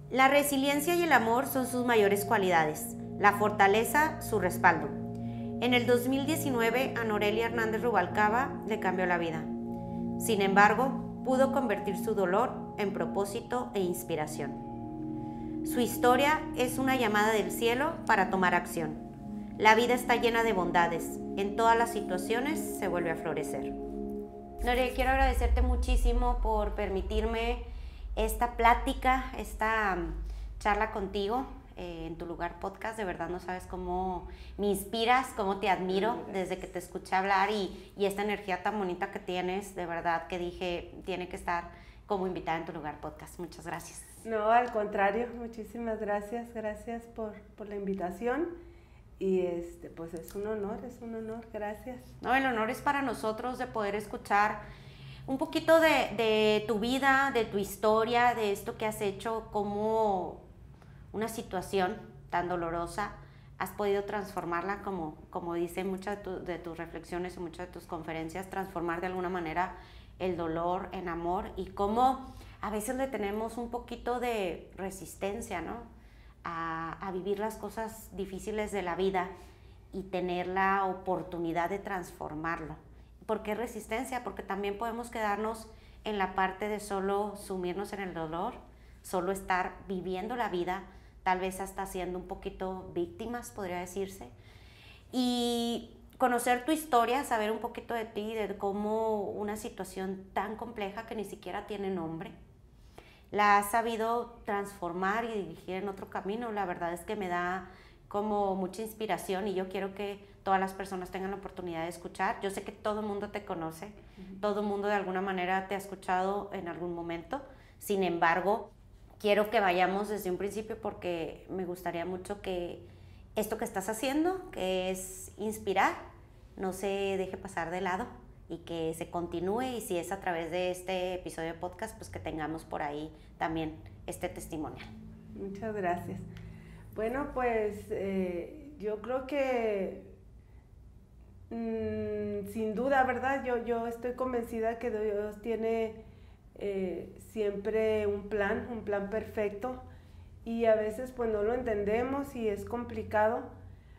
La resiliencia y el amor son sus mayores cualidades, la fortaleza su respaldo. En el 2019 a Norelia Hernández Rubalcaba le cambió la vida. Sin embargo, pudo convertir su dolor en propósito e inspiración. Su historia es una llamada del cielo para tomar acción. La vida está llena de bondades, en todas las situaciones se vuelve a florecer. Norelia, quiero agradecerte muchísimo por permitirme esta plática, esta charla contigo en tu lugar podcast. De verdad no sabes cómo me inspiras, cómo te admiro desde que te escuché hablar y esta energía tan bonita que tienes. De verdad que dije, tiene que estar como invitada en tu lugar podcast. Muchas gracias. No, al contrario, muchísimas gracias. Gracias por la invitación. Y pues es un honor, gracias. No, el honor es para nosotros de poder escuchar un poquito de tu vida, de tu historia, de esto que has hecho, cómo una situación tan dolorosa has podido transformarla, como dicen muchas de tus reflexiones y muchas de tus conferencias, transformar de alguna manera el dolor en amor, y cómo a veces le tenemos un poquito de resistencia, ¿no? a vivir las cosas difíciles de la vida y tener la oportunidad de transformarlo. ¿Por qué resistencia? Porque también podemos quedarnos en la parte de solo sumirnos en el dolor, solo estar viviendo la vida, tal vez hasta siendo un poquito víctimas, podría decirse. Y conocer tu historia, saber un poquito de ti, de cómo una situación tan compleja que ni siquiera tiene nombre, la has sabido transformar y dirigir en otro camino. La verdad es que me da como mucha inspiración y yo quiero que todas las personas tengan la oportunidad de escuchar. Yo sé que todo el mundo te conoce, todo el mundo de alguna manera te ha escuchado en algún momento. Sin embargo, quiero que vayamos desde un principio porque me gustaría mucho que esto que estás haciendo, que es inspirar, no se deje pasar de lado y que se continúe, y si es a través de este episodio de podcast, pues que tengamos por ahí también este testimonial. Muchas gracias. Bueno, pues yo creo que sin duda, ¿verdad? Yo estoy convencida que Dios tiene siempre un plan perfecto, y a veces pues no lo entendemos y es complicado,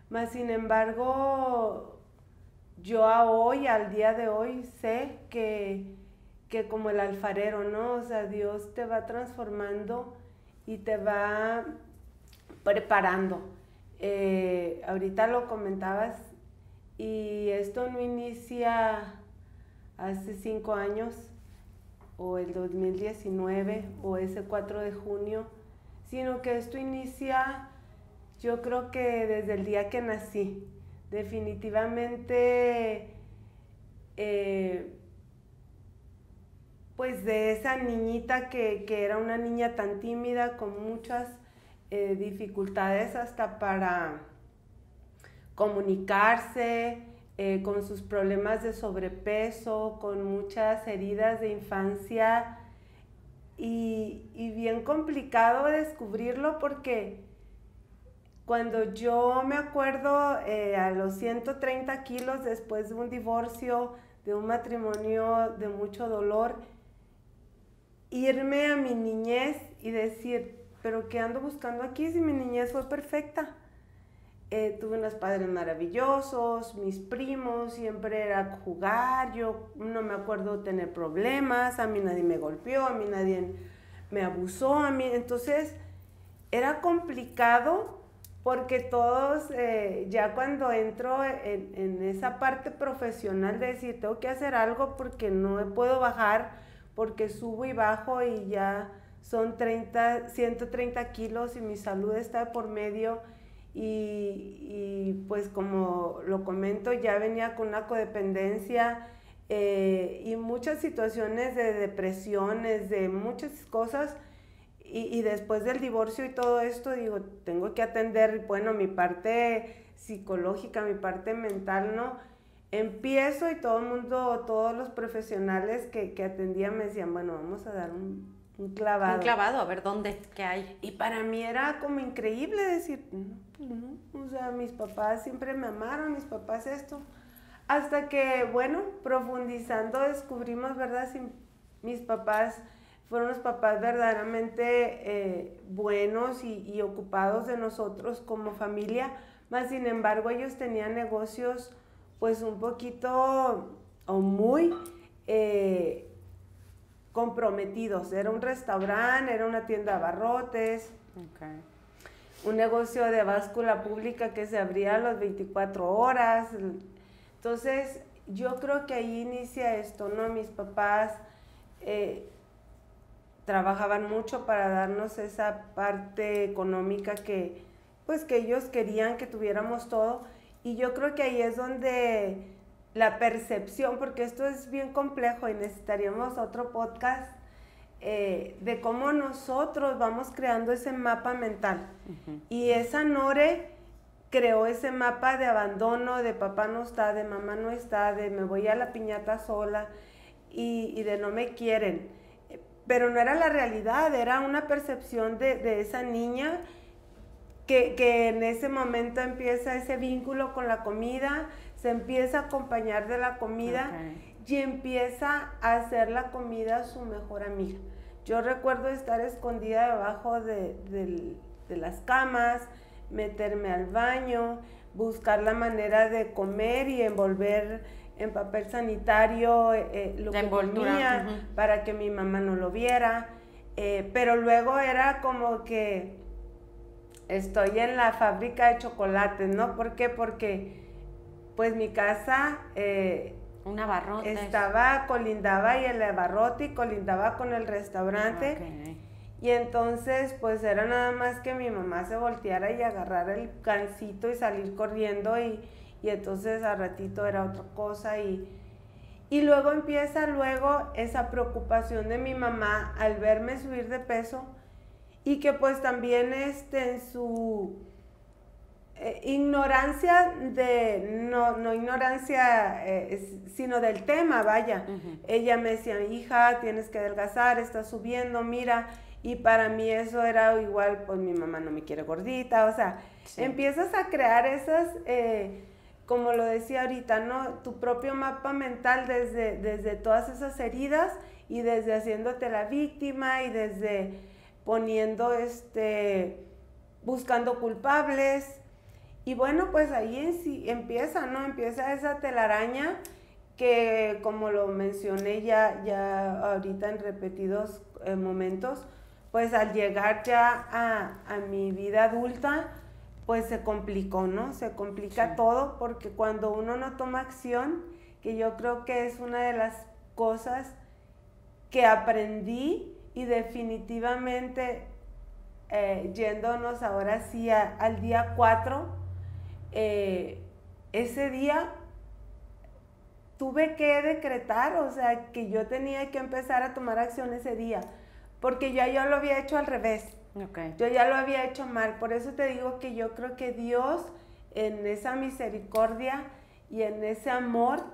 mas sin embargo yo al día de hoy sé que como el alfarero, ¿no? O sea, Dios te va transformando y te va preparando. Ahorita lo comentabas, y esto no inicia hace 5 años, o el 2019, o ese 4 de junio, sino que esto inicia, yo creo que desde el día que nací. Definitivamente, pues de esa niñita que era una niña tan tímida, con muchas dificultades hasta para comunicarse, con sus problemas de sobrepeso, con muchas heridas de infancia, y bien complicado descubrirlo, porque cuando yo me acuerdo a los 130 kilos, después de un divorcio, de un matrimonio de mucho dolor, irme a mi niñez y decir, pero ¿qué ando buscando aquí si mi niñez fue perfecta? Tuve unos padres maravillosos, mis primos, siempre era jugar, yo no me acuerdo tener problemas, a mí nadie me golpeó, a mí nadie me abusó, entonces era complicado, porque todos, ya cuando entro en esa parte profesional de decir, tengo que hacer algo porque no puedo bajar, porque subo y bajo y ya son 130 kilos y mi salud está por medio, y pues como lo comento, ya venía con una codependencia y muchas situaciones de depresiones, de muchas cosas. Y después del divorcio y todo esto, digo, tengo que atender, bueno, mi parte psicológica, mi parte mental, ¿no? Empiezo y todo el mundo, todos los profesionales que atendían me decían, bueno, vamos a dar un clavado. Un clavado, a ver dónde, qué hay. Y para mí era como increíble decir, no, pues no, o sea, mis papás siempre me amaron, mis papás esto. Hasta que, bueno, profundizando descubrimos, ¿verdad? Si mis papás fueron los papás verdaderamente buenos y ocupados de nosotros como familia, más sin embargo ellos tenían negocios pues un poquito o muy comprometidos. Era un restaurante, era una tienda de abarrotes, Okay. un negocio de báscula pública que se abría a las 24 horas. Entonces, yo creo que ahí inicia esto, ¿no? Mis papás trabajaban mucho para darnos esa parte económica que, pues, que ellos querían que tuviéramos todo. Y yo creo que ahí es donde la percepción, porque esto es bien complejo y necesitaríamos otro podcast, de cómo nosotros vamos creando ese mapa mental. Uh-huh. Y esa Nore creó ese mapa de abandono, de papá no está, de mamá no está, de me voy a la piñata sola y de no me quieren. Pero no era la realidad, era una percepción de esa niña que en ese momento empieza ese vínculo con la comida, se empieza a acompañar de la comida. Okay. Y empieza a hacer la comida su mejor amiga. Yo recuerdo estar escondida debajo de las camas, meterme al baño, buscar la manera de comer y envolver en papel sanitario lo que comía, uh-huh, para que mi mamá no lo viera. Pero luego era como que estoy en la fábrica de chocolates, ¿no? ¿Por qué? Porque pues mi casa un abarrote colindaba y el abarrote y colindaba con el restaurante. Okay. Y entonces pues era nada más que mi mamá se volteara y agarrara el gansito y salir corriendo y entonces al ratito era otra cosa y luego empieza esa preocupación de mi mamá al verme subir de peso y que pues también en su ignorancia no ignorancia, sino del tema, vaya. Uh-huh. Ella me decía, hija, tienes que adelgazar, estás subiendo, mira, y para mí eso era igual, pues mi mamá no me quiere gordita, o sea, sí. Empiezas a crear esas, como lo decía ahorita, ¿no? Tu propio mapa mental desde todas esas heridas y desde haciéndote la víctima y desde poniendo, buscando culpables. Y bueno, pues ahí sí empieza, ¿no? Empieza esa telaraña que, como lo mencioné ya ahorita en repetidos momentos, pues al llegar ya a mi vida adulta, pues se complicó, ¿no? Se complica, sí, todo, porque cuando uno no toma acción, que yo creo que es una de las cosas que aprendí y definitivamente yéndonos ahora sí al día 4, ese día tuve que decretar, o sea, que yo tenía que empezar a tomar acción ese día, porque yo lo había hecho al revés. Okay. Yo ya lo había hecho mal, por eso te digo que yo creo que Dios en esa misericordia y en ese amor,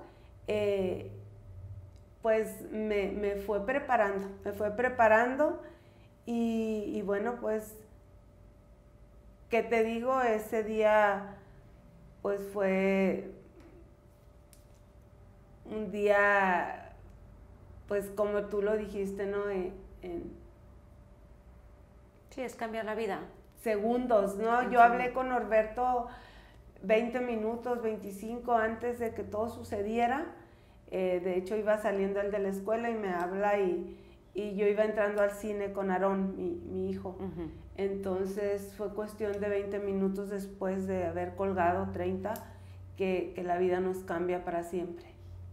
pues me fue preparando y bueno, pues, ¿qué te digo? Ese día pues fue un día, pues como tú lo dijiste, ¿no? Sí, es cambiar la vida. Segundos, ¿no? Yo hablé con Norberto 20 minutos, 25 antes de que todo sucediera. De hecho, iba saliendo él de la escuela y me habla y yo iba entrando al cine con Aarón, mi hijo. Uh-huh. Entonces fue cuestión de 20 minutos después de haber colgado 30 que la vida nos cambia para siempre.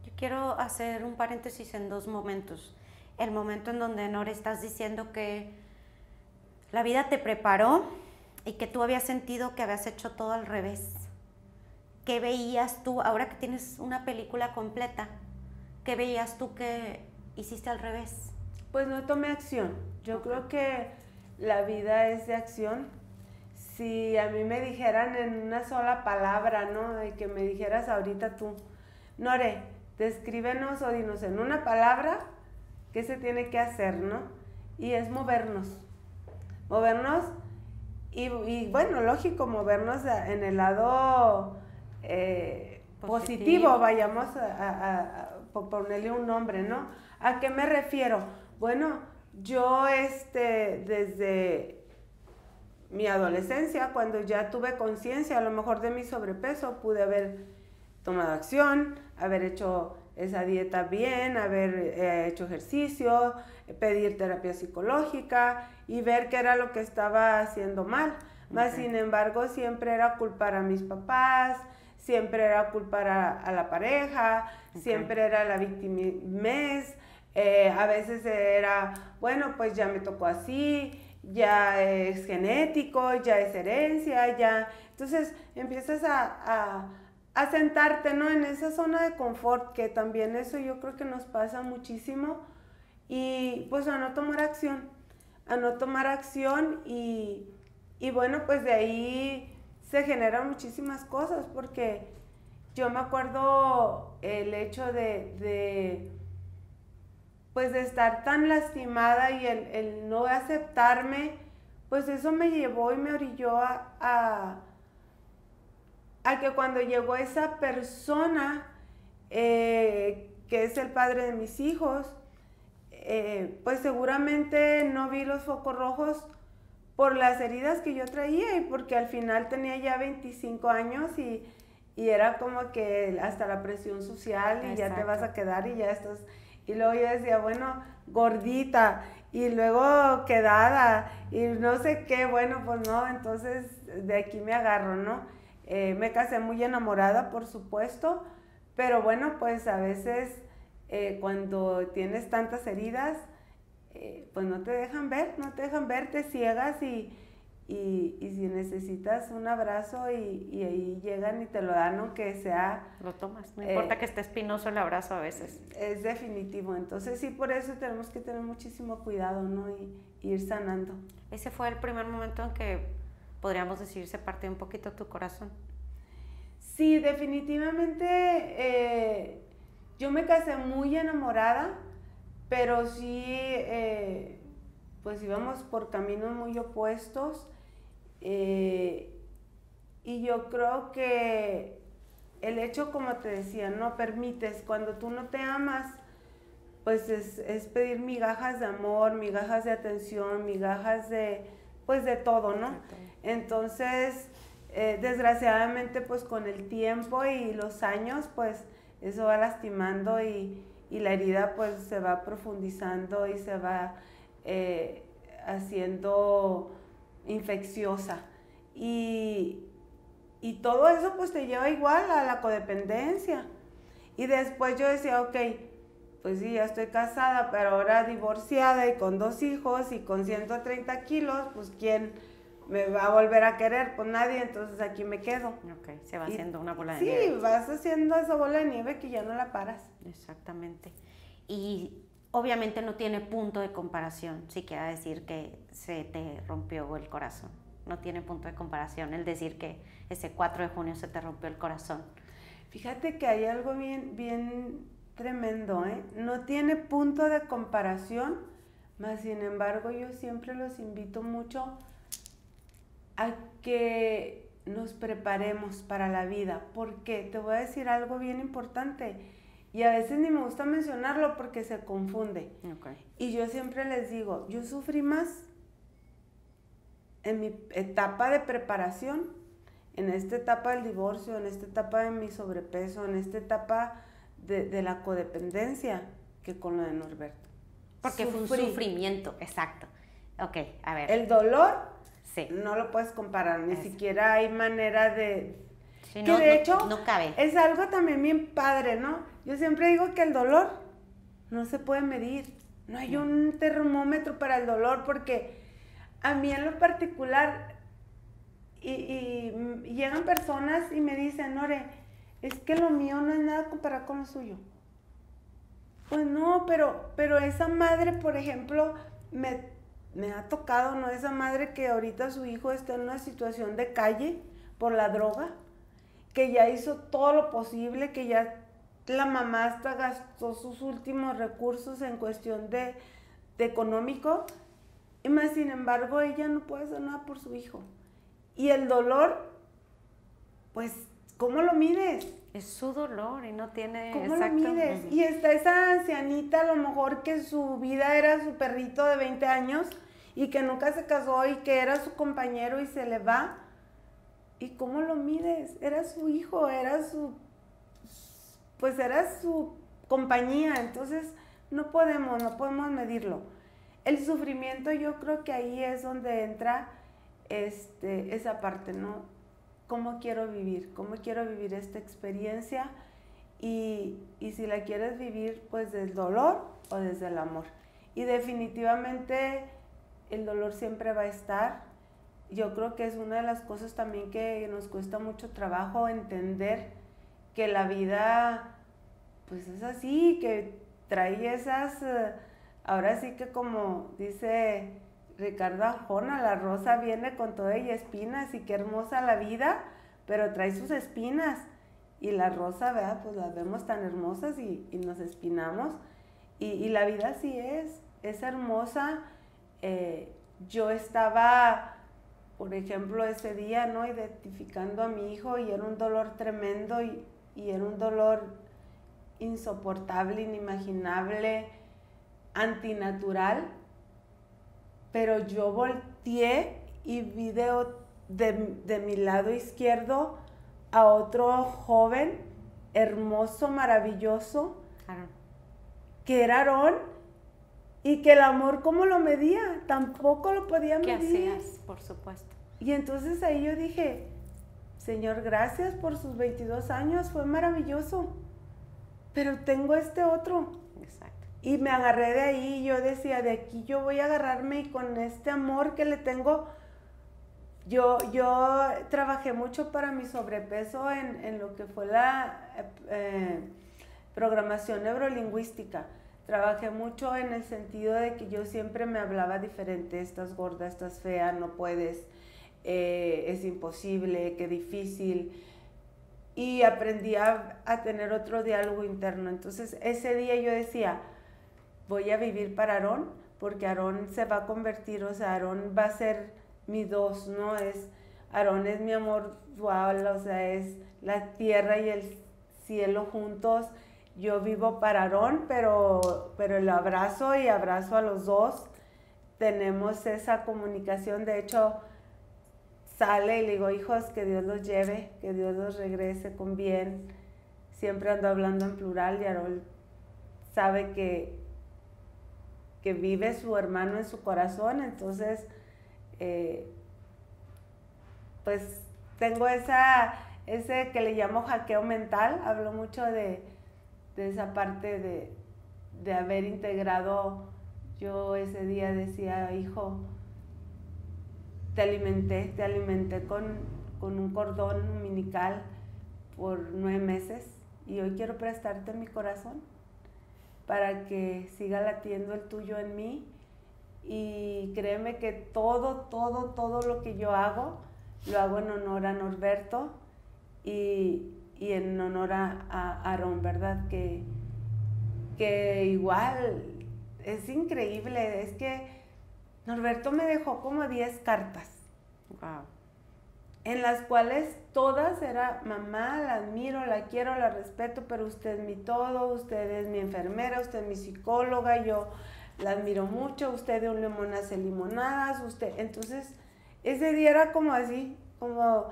Yo quiero hacer un paréntesis en 2 momentos. El momento en donde, Nore, estás diciendo que la vida te preparó y que tú habías sentido que habías hecho todo al revés. ¿Qué veías tú, ahora que tienes una película completa, qué veías tú que hiciste al revés? Pues no tomé acción. Yo creo que la vida es de acción. Si a mí me dijeran en una sola palabra, ¿no? De que me dijeras ahorita tú, Nore, descríbenos o dinos en una palabra qué se tiene que hacer, ¿no? Y es movernos y bueno, lógico, movernos en el lado positivo, vayamos a ponerle un nombre, ¿no? ¿A qué me refiero? Bueno, yo desde mi adolescencia, cuando ya tuve conciencia a lo mejor de mi sobrepeso, pude haber tomado acción, haber hecho esa dieta bien, haber hecho ejercicio, pedir terapia psicológica y ver qué era lo que estaba haciendo mal. Más sin embargo, siempre era culpar a mis papás, siempre era culpar a la pareja, siempre era la victimez, a veces era, bueno, pues ya me tocó así, ya es genético, ya es herencia, ya... Entonces empiezas a sentarte, ¿no? En esa zona de confort, que también eso yo creo que nos pasa muchísimo, y pues a no tomar acción y bueno, pues de ahí se generan muchísimas cosas, porque yo me acuerdo el hecho pues de estar tan lastimada y el no aceptarme, pues eso me llevó y me orilló a que cuando llegó esa persona, que es el padre de mis hijos, pues seguramente no vi los focos rojos por las heridas que yo traía, y porque al final tenía ya 25 años y era como que hasta la presión social y ya te vas a quedar y ya estás... Y luego yo decía, bueno, gordita y luego quedada y no sé qué, bueno, pues no, entonces de aquí me agarro, ¿no? Me casé muy enamorada, por supuesto, pero bueno, pues a veces cuando tienes tantas heridas, pues no te dejan ver, te ciegas y si necesitas un abrazo y ahí llegan y te lo dan, aunque sea... Lo tomas, no importa que esté espinoso el abrazo a veces. Es definitivo, entonces sí, por eso tenemos que tener muchísimo cuidado, ¿no? Y ir sanando. Ese fue el primer momento en que, podríamos decir, se partió un poquito tu corazón. Sí, definitivamente yo me casé muy enamorada, pero sí, pues íbamos por caminos muy opuestos, y yo creo que el hecho, como te decía, no permites, cuando tú no te amas, pues es pedir migajas de amor, migajas de atención, migajas de, pues de todo, ¿no? Entonces, desgraciadamente, pues con el tiempo y los años, pues eso va lastimando y la herida pues se va profundizando y se va haciendo infecciosa. Y todo eso pues te lleva igual a la codependencia. Y después yo decía, ok, pues sí, ya estoy casada, pero ahora divorciada y con 2 hijos y con 130 kilos, pues ¿quién me va a volver a querer? Pues nadie, entonces aquí me quedo. Ok, se va haciendo una bola de nieve. Sí, vas haciendo esa bola de nieve que ya no la paras. Exactamente. Y obviamente no tiene punto de comparación, si quiera decir que se te rompió el corazón. No tiene punto de comparación el decir que ese 4 de junio se te rompió el corazón. Fíjate que hay algo bien tremendo, ¿eh? No tiene punto de comparación, mas sin embargo yo siempre los invito mucho a que nos preparemos para la vida, porque te voy a decir algo bien importante y a veces ni me gusta mencionarlo porque se confunde. Okay. Y yo siempre les digo, yo sufrí más en mi etapa de preparación, en esta etapa del divorcio, en esta etapa de mi sobrepeso, en esta etapa de la codependencia, que con lo de Norberto. Porque fue un sufrimiento, exacto. Ok, a ver. El dolor, sí, no lo puedes comparar, ni siquiera hay manera de... Sí, que de hecho, no cabe. Es algo también bien padre, ¿no? Yo siempre digo que el dolor no se puede medir. No hay un termómetro para el dolor, porque a mí en lo particular, y llegan personas y me dicen, Nore, es que lo mío no es nada comparado con lo suyo. Pues no, pero esa madre, por ejemplo, me ha tocado, ¿no? Esa madre que ahorita su hijo está en una situación de calle por la droga, que ya hizo todo lo posible, que ya la mamá hasta gastó sus últimos recursos en cuestión de económico, y más sin embargo ella no puede hacer nada por su hijo. Y el dolor, pues, ¿cómo lo mides? Es su dolor y no tiene... ¿Cómo lo mides? Y está esa ancianita, a lo mejor que su vida era su perrito de 20 años y que nunca se casó y que era su compañero y se le va. ¿Y cómo lo mides? Era su hijo, era su compañía, entonces no podemos medirlo. El sufrimiento, yo creo que ahí es donde entra esa parte, ¿no? ¿Cómo quiero vivir? ¿Cómo quiero vivir esta experiencia? Y si la quieres vivir, pues desde el dolor o desde el amor. Y definitivamente el dolor siempre va a estar. Yo creo que es una de las cosas también que nos cuesta mucho trabajo entender que la vida pues es así, que trae esas, ahora sí que como dice Ricardo Arjona, la rosa viene con toda y espinas y qué hermosa la vida, pero trae sus espinas y la rosa, ¿verdad? Pues las vemos tan hermosas y nos espinamos y la vida así es hermosa. Yo estaba, por ejemplo, ese día, ¿no? Identificando a mi hijo y era un dolor tremendo y era un dolor insoportable, inimaginable, antinatural, pero yo volteé y vi de mi lado izquierdo a otro joven, hermoso, maravilloso, Aarón. Que era Aarón, y que el amor, ¿cómo lo medía? Tampoco lo podía medir. ¿Qué hacías? Por supuesto. Y entonces ahí yo dije, Señor, gracias por sus 22 años, fue maravilloso, pero tengo este otro. Exacto. Y me agarré de ahí y yo decía, de aquí yo voy a agarrarme y con este amor que le tengo, yo trabajé mucho para mi sobrepeso en lo que fue la programación neurolingüística. Trabajé mucho en el sentido de que yo siempre me hablaba diferente, estás gorda, estás fea, no puedes, es imposible, qué difícil. Y aprendí a tener otro diálogo interno. Entonces ese día yo decía, voy a vivir para Aarón, porque Aarón se va a convertir, o sea, Aarón va a ser mi dos, ¿no? Aarón es mi amor dual, o sea, es la tierra y el cielo juntos. Yo vivo para Aarón, pero lo abrazo y abrazo a los dos. Tenemos esa comunicación, de hecho, sale y le digo, hijos, que Dios los lleve, que Dios los regrese con bien. Siempre ando hablando en plural y Aarón sabe que vive su hermano en su corazón, entonces pues tengo ese que le llamo hackeo mental. Hablo mucho de esa parte de haber integrado. Yo ese día decía, hijo, te alimenté con un cordón umbilical por 9 meses y hoy quiero prestarte mi corazón para que siga latiendo el tuyo en mí, y créeme que todo lo que yo hago, lo hago en honor a Norberto y en honor a Aarón, ¿verdad? Que igual es increíble, es que Norberto me dejó como 10 cartas. Wow. En las cuales todas era, mamá, la admiro, la quiero, la respeto, pero usted es mi todo, usted es mi enfermera, usted es mi psicóloga, yo la admiro mucho, usted de un limón hace limonadas, usted. Entonces, ese día era como así, como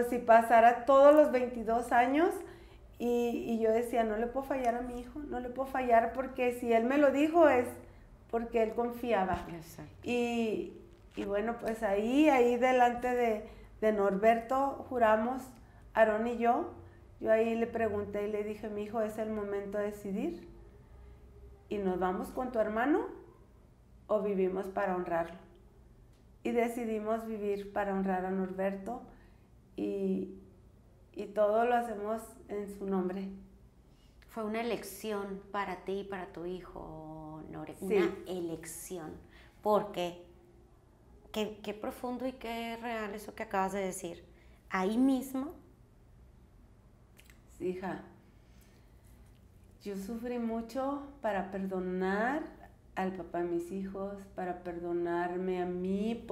si pasara todos los 22 años y yo decía, no le puedo fallar a mi hijo, no le puedo fallar, porque si él me lo dijo es porque él confiaba. Exacto. Y bueno, pues ahí delante de Norberto juramos, Aarón y yo ahí le pregunté y le dije, mi hijo, es el momento de decidir, y nos vamos con tu hermano o vivimos para honrarlo. Y decidimos vivir para honrar a Norberto y todo lo hacemos en su nombre. Fue una elección para ti y para tu hijo, Nore, Sí. Una elección, porque qué profundo y qué real eso que acabas de decir. Ahí mismo. Sí, hija, yo sufrí mucho para perdonar al papá de mis hijos, para perdonarme a mí,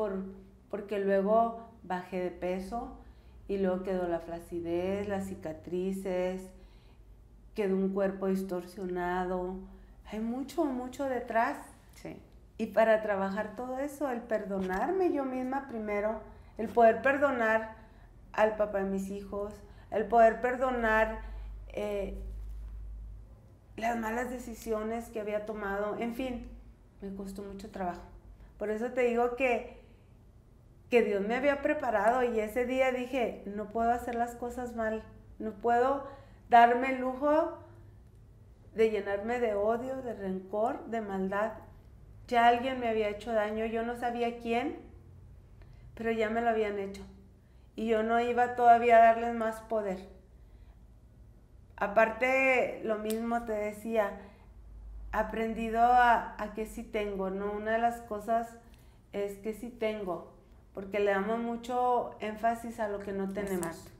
porque luego bajé de peso y luego quedó la flacidez, las cicatrices, quedó un cuerpo distorsionado. Hay mucho detrás. Sí. Y para trabajar todo eso, el perdonarme yo misma primero, el poder perdonar al papá de mis hijos, el poder perdonar las malas decisiones que había tomado, en fin, me costó mucho trabajo. Por eso te digo que Dios me había preparado y ese día dije, no puedo hacer las cosas mal, no puedo darme el lujo de llenarme de odio, de rencor, de maldad. Ya alguien me había hecho daño, yo no sabía quién, pero ya me lo habían hecho. Y yo no iba todavía a darles más poder. Aparte, lo mismo te decía, aprendido a que sí tengo, ¿no? Una de las cosas es que sí tengo, porque le damos mucho énfasis a lo que no tenemos. Exacto.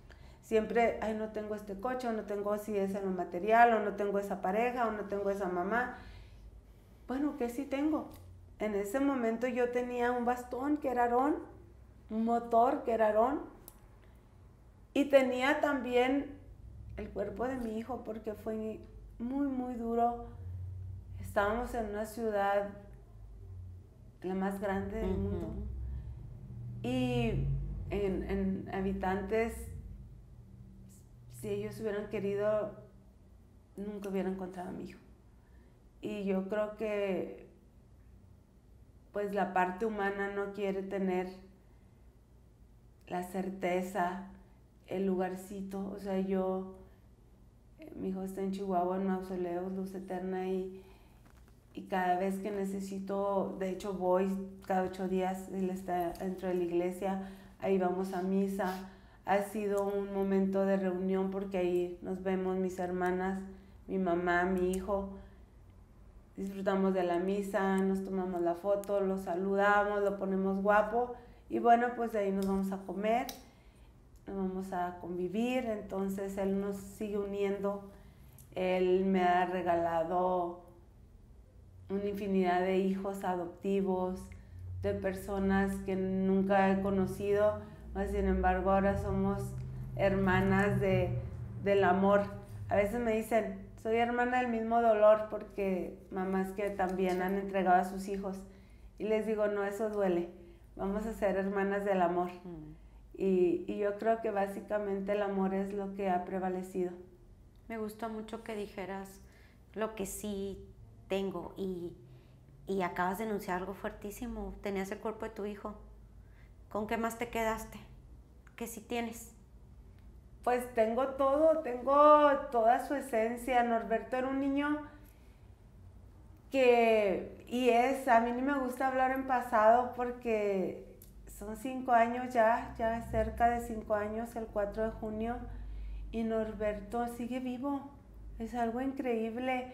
Siempre, ay, no tengo este coche, o no tengo si es en lo material, o no tengo esa pareja, o no tengo esa mamá. Bueno, ¿qué sí tengo? En ese momento yo tenía un bastón que era Aarón, un motor que era Aarón, y tenía también el cuerpo de mi hijo, porque fue muy, muy duro. Estábamos en una ciudad, la más grande del mundo, y en habitantes, si ellos hubieran querido, nunca hubieran encontrado a mi hijo. Y yo creo que pues la parte humana no quiere tener la certeza, el lugarcito. O sea, mi hijo está en Chihuahua, en Mausoleos, Luz Eterna, y cada vez que necesito, de hecho voy cada 8 días, él está dentro de la iglesia, ahí vamos a misa. Ha sido un momento de reunión porque ahí nos vemos mis hermanas, mi mamá, mi hijo. Disfrutamos de la misa, nos tomamos la foto, lo saludamos, lo ponemos guapo y bueno, pues de ahí nos vamos a comer, nos vamos a convivir. Entonces él nos sigue uniendo. Él me ha regalado una infinidad de hijos adoptivos, de personas que nunca he conocido, mas sin embargo ahora somos hermanas del amor. A veces me dicen, soy hermana del mismo dolor, porque mamás que también han entregado a sus hijos. Y les digo, no, eso duele. Vamos a ser hermanas del amor. Y yo creo que básicamente el amor es lo que ha prevalecido. Me gusta mucho que dijeras lo que sí tengo y acabas de enunciar algo fuertísimo. Tenías el cuerpo de tu hijo. ¿Con qué más te quedaste? ¿Qué sí tienes? Pues tengo todo, tengo toda su esencia. Norberto era un niño a mí ni me gusta hablar en pasado porque son 5 años ya cerca de 5 años, el 4 de junio, y Norberto sigue vivo. Es algo increíble.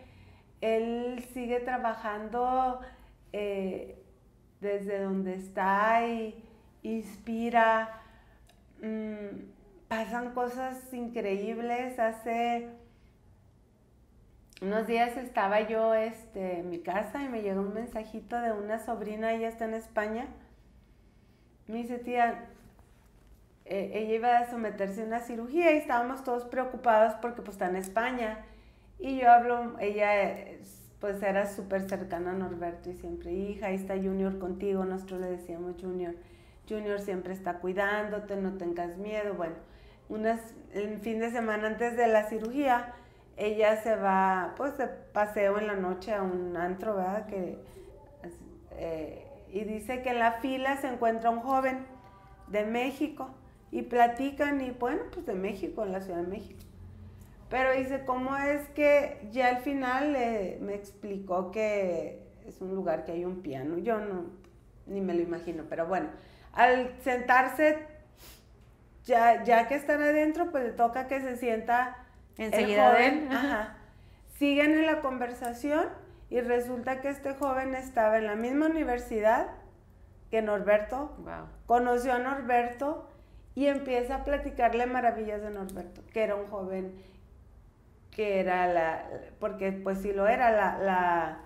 Él sigue trabajando desde donde está y inspira. Pasan cosas increíbles. Hace unos días estaba yo en mi casa y me llegó un mensajito de una sobrina, ella está en España. Me dice, tía, ella iba a someterse a una cirugía y estábamos todos preocupados porque pues está en España. Y yo ella pues era súper cercana a Norberto y siempre, hija, ahí está Junior contigo. Nosotros le decíamos Junior siempre está cuidándote, no tengas miedo. Bueno, el fin de semana antes de la cirugía, ella se va pues de paseo en la noche a un antro, ¿verdad? Y dice que en la fila se encuentra un joven de México y platican, y bueno, pues de México, en la Ciudad de México. Pero dice, ¿cómo es que ya al final me explicó que es un lugar que hay un piano? Yo ni me lo imagino, pero bueno, al sentarse, ya que están adentro, pues le toca que se sienta enseguida el joven. Ajá. Siguen en la conversación y resulta que este joven estaba en la misma universidad que Norberto. Wow. Conoció a Norberto y empieza a platicarle maravillas de Norberto, que era un joven que era porque pues sí lo era, la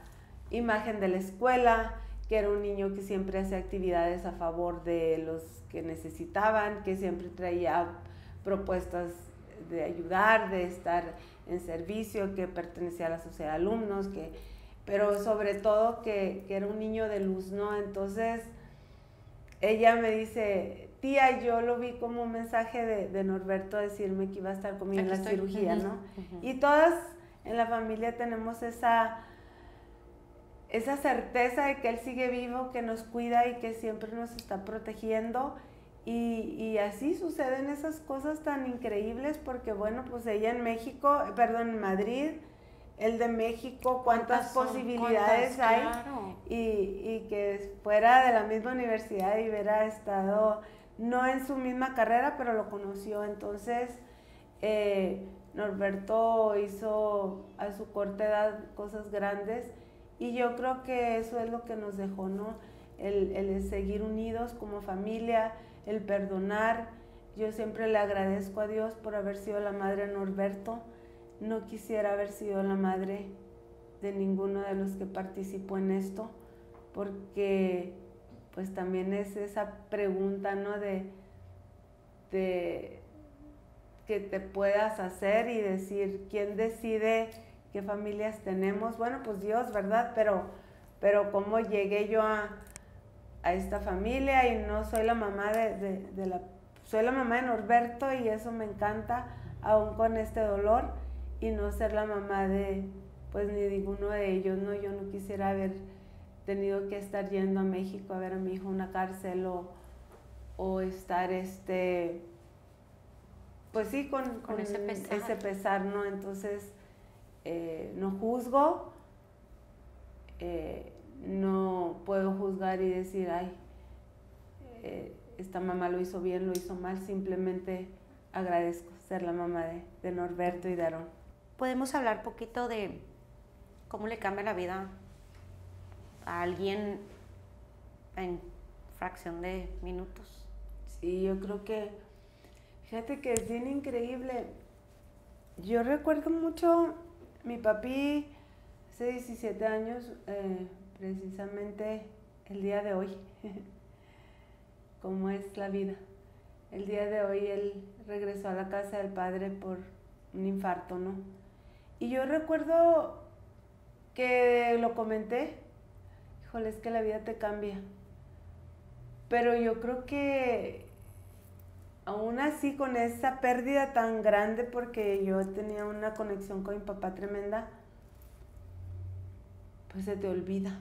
imagen de la escuela, que era un niño que siempre hacía actividades a favor de los que necesitaban, que siempre traía propuestas de ayudar, de estar en servicio, que pertenecía a la sociedad de alumnos, pero sobre todo que era un niño de luz, ¿no? Entonces, ella me dice, tía, yo lo vi como un mensaje de Norberto decirme que iba a estar conmigo en la cirugía, ¿no? Y todas en la familia tenemos esa certeza de que él sigue vivo, que nos cuida y que siempre nos está protegiendo. Y así suceden esas cosas tan increíbles porque, bueno, pues ella en México, perdón, en Madrid, él de México, cuántas posibilidades hay. Claro. Y que fuera de la misma universidad y hubiera estado, no en su misma carrera, pero lo conoció. Entonces, Norberto hizo a su corta edad cosas grandes y yo creo que eso es lo que nos dejó, ¿no? El seguir unidos como familia, el perdonar. Yo siempre le agradezco a Dios por haber sido la madre de Norberto. No quisiera haber sido la madre de ninguno de los que participó en esto, porque pues también es esa pregunta, ¿no? De que te puedas hacer y decir, ¿quién decide qué familias tenemos? Bueno, pues Dios, ¿verdad? Pero cómo llegué yo a esta familia y no soy la mamá soy la mamá de Norberto y eso me encanta, aún con este dolor, y no ser la mamá de, pues ni ninguno de ellos, ¿no? Yo no quisiera haber tenido que estar yendo a México a ver a mi hijo en una cárcel o estar, pues sí, con ese pesar, ¿no? Entonces, no juzgo, no puedo juzgar y decir, ay, esta mamá lo hizo bien, lo hizo mal, simplemente agradezco ser la mamá de Norberto y de Aarón. Podemos hablar poquito de cómo le cambia la vida a alguien en fracción de minutos. Sí, yo creo que, fíjate que es bien increíble. Yo recuerdo mucho, mi papi hace 17 años, precisamente el día de hoy, cómo es la vida. El día de hoy él regresó a la casa del padre por un infarto, ¿no? Y yo recuerdo que lo comenté, híjole, es que la vida te cambia. Pero yo creo que aún así con esa pérdida tan grande, porque yo tenía una conexión con mi papá tremenda, pues se te olvida.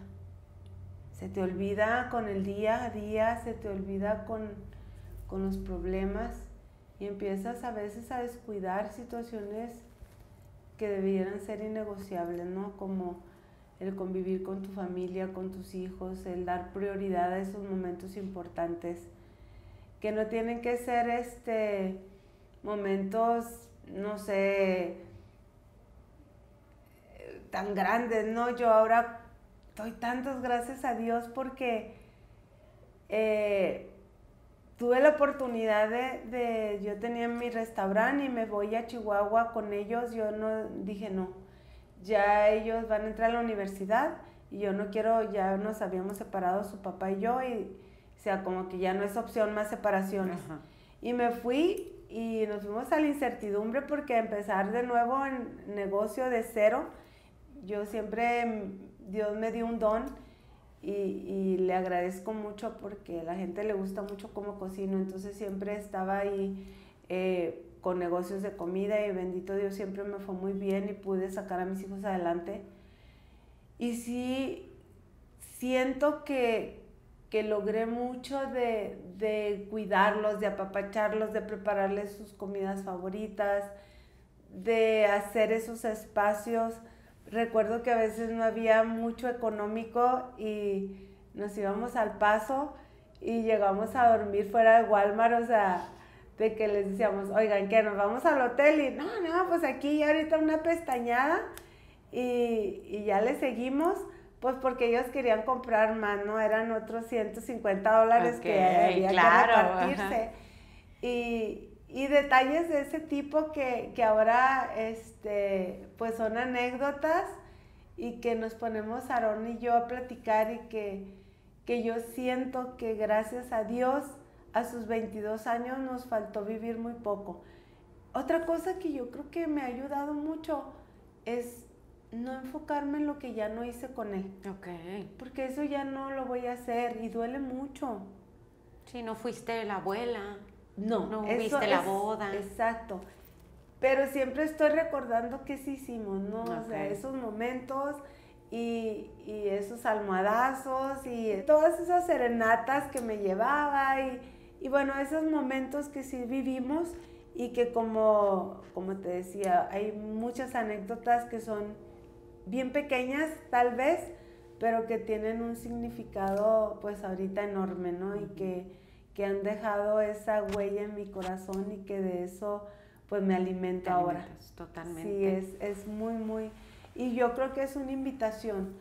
Se te olvida con el día a día, se te olvida con los problemas y empiezas a veces a descuidar situaciones que debieran ser innegociables, ¿no? Como el convivir con tu familia, con tus hijos, el dar prioridad a esos momentos importantes, que no tienen que ser momentos, no sé, tan grandes, ¿no? Yo ahora doy tantas gracias a Dios porque tuve la oportunidad yo tenía mi restaurante y me voy a Chihuahua con ellos. Yo no dije no, ya ellos van a entrar a la universidad y yo no quiero, ya nos habíamos separado su papá y yo, y o sea, como que ya no es opción más separaciones. Ajá. Y me fui y nos fuimos a la incertidumbre porque empezar de nuevo en negocio de cero, yo siempre, Dios me dio un don y le agradezco mucho porque a la gente le gusta mucho cómo cocino, entonces siempre estaba ahí con negocios de comida y bendito Dios siempre me fue muy bien y pude sacar a mis hijos adelante. Y sí, siento que logré mucho de cuidarlos, de apapacharlos, de prepararles sus comidas favoritas, de hacer esos espacios. Recuerdo que a veces no había mucho económico y nos íbamos al Paso y llegamos a dormir fuera de Walmart, o sea, de que les decíamos, oigan, ¿qué? ¿Nos vamos al hotel? Y no, pues aquí ahorita una pestañada y ya le seguimos, pues porque ellos querían comprar más, ¿no? Eran otros $150 okay, que había claro, que repartirse. Y detalles de ese tipo que ahora pues son anécdotas y que nos ponemos Aarón y yo a platicar y que yo siento que gracias a Dios a sus 22 años nos faltó vivir muy poco. Otra cosa que yo creo que me ha ayudado mucho es no enfocarme en lo que ya no hice con él. Ok. Porque eso ya no lo voy a hacer y duele mucho. Sí, no fuiste la abuela. No, No eso viste la es, boda. exacto. Pero siempre estoy recordando qué sí hicimos, ¿no? Ok. O sea, esos momentos y esos almohadazos y todas esas serenatas que me llevaba y bueno, esos momentos que sí vivimos y que como te decía, hay muchas anécdotas que son bien pequeñas tal vez, pero que tienen un significado pues ahorita enorme, ¿no? Y que han dejado esa huella en mi corazón y que de eso pues me alimento Te ahora. alimentas totalmente. Sí, es muy, muy... Y yo creo que es una invitación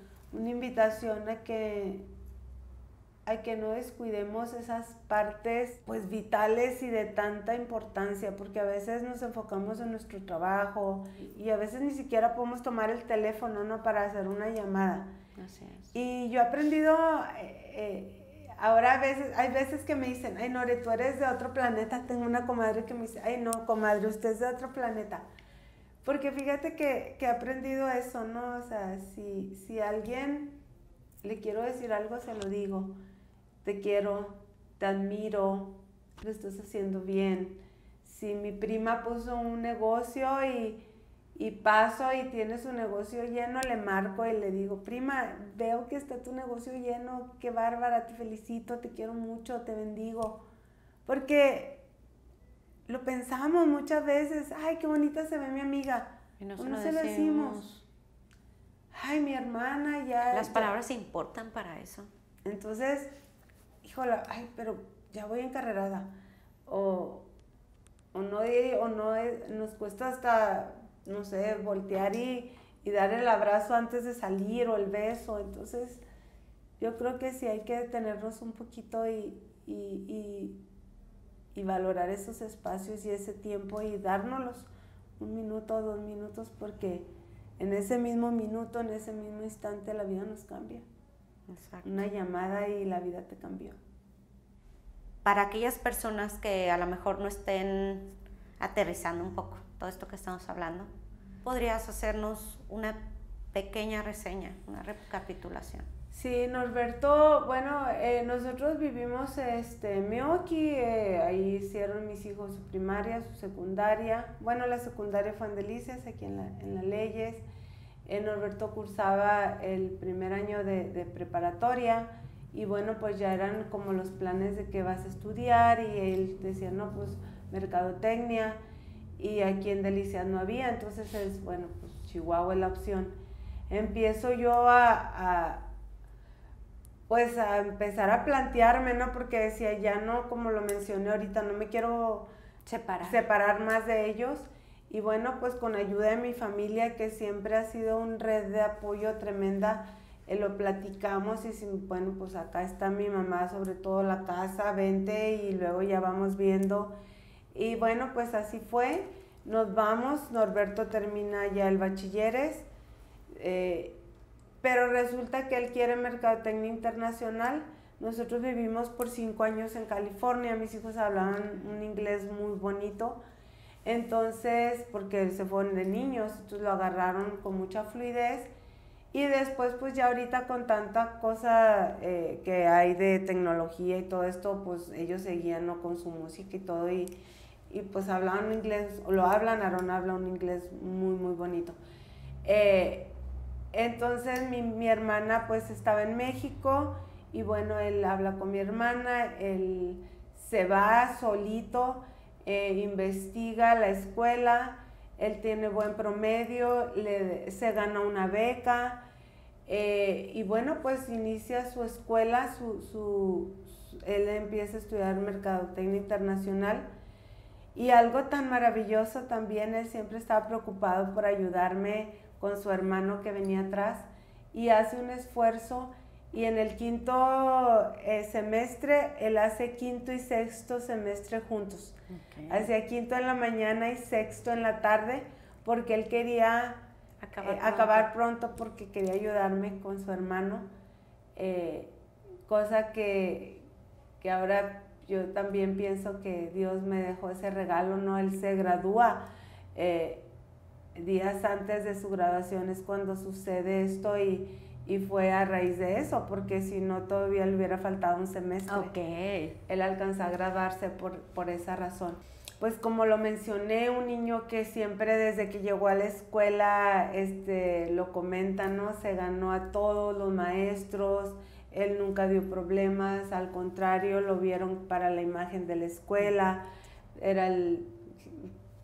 a que no descuidemos esas partes pues vitales y de tanta importancia, porque a veces nos enfocamos en nuestro trabajo y a veces ni siquiera podemos tomar el teléfono, ¿no? Para hacer una llamada. Así es. Y yo he aprendido, ahora hay veces que me dicen, ay Nore, tú eres de otro planeta. Tengo una comadre que me dice, ay no, comadre, usted es de otro planeta. Porque fíjate que he aprendido eso, ¿no? O sea, si a alguien le quiero decir algo, se lo digo. Te quiero, te admiro, lo estás haciendo bien. Si mi prima puso un negocio y paso y tiene su negocio lleno, le marco y le digo, prima, veo que está tu negocio lleno, qué bárbara, te felicito, te quiero mucho, te bendigo. Porque lo pensamos muchas veces, ay, qué bonita se ve mi amiga. Y no No se se lo lo decimos. Ay, mi hermana ya... Las palabras importan para eso. Entonces, híjole, ay, pero ya voy encarrerada. Nos cuesta hasta, no sé, voltear y dar el abrazo antes de salir o el beso. Entonces, yo creo que sí hay que detenernos un poquito y valorar esos espacios y ese tiempo y dárnoslos 1 minuto o 2 minutos, porque en ese mismo minuto, en ese mismo instante, la vida nos cambia. Exacto. Una llamada y la vida te cambió. Para aquellas personas que a lo mejor no estén aterrizando un poco todo esto que estamos hablando, ¿podrías hacernos una pequeña reseña, una recapitulación? Sí, Norberto, bueno, nosotros vivimos en Meoqui, ahí hicieron mis hijos su primaria, su secundaria. Bueno, la secundaria fue en Delicias, aquí en la Leyes. Norberto cursaba el primer año de preparatoria y bueno, pues ya eran como los planes de qué vas a estudiar y él decía, no, pues mercadotecnia, y aquí en Delicias no había, entonces es, bueno, pues Chihuahua es la opción. Empiezo yo pues a empezar a plantearme, ¿no? Porque decía, ya no, como lo mencioné ahorita, no me quiero separar más de ellos. Y bueno, pues con ayuda de mi familia, que siempre ha sido una red de apoyo tremenda, lo platicamos y bueno, pues acá está mi mamá, sobre todo la casa, vente y luego ya vamos viendo. Y bueno, pues así fue, nos vamos, Norberto termina ya el bachilleres, pero resulta que él quiere mercadotecnia internacional. Nosotros vivimos por 5 años en California, mis hijos hablaban un inglés muy bonito, entonces, porque se fueron de niños, entonces lo agarraron con mucha fluidez. Y después, pues ya ahorita con tanta cosa que hay de tecnología y todo esto, pues ellos seguían, ¿no?, con su música y todo, y pues hablaban un inglés, o lo hablan, Aarón habla un inglés muy, muy bonito. Entonces mi hermana pues estaba en México y bueno, él habla con mi hermana, él se va solito, investiga la escuela, él tiene buen promedio, se gana una beca y bueno, pues inicia su escuela, él empieza a estudiar mercadotecnia internacional. Y algo tan maravilloso también, él siempre estaba preocupado por ayudarme con su hermano que venía atrás y hace un esfuerzo, y en el 5º semestre, él hace 5º y 6º semestre juntos. Okay. Hacía 5º en la mañana y 6º en la tarde, porque él quería acabar pronto porque quería ayudarme con su hermano, cosa que ahora yo también pienso que Dios me dejó ese regalo, ¿no? Él se gradúa días antes de su graduación es cuando sucede esto y fue a raíz de eso, porque si no todavía le hubiera faltado un semestre. Ok. Él alcanzó a graduarse por esa razón. Pues como lo mencioné, un niño que siempre desde que llegó a la escuela, lo comenta, ¿no? Se ganó a todos los maestros, él nunca dio problemas, al contrario, lo vieron para la imagen de la escuela, era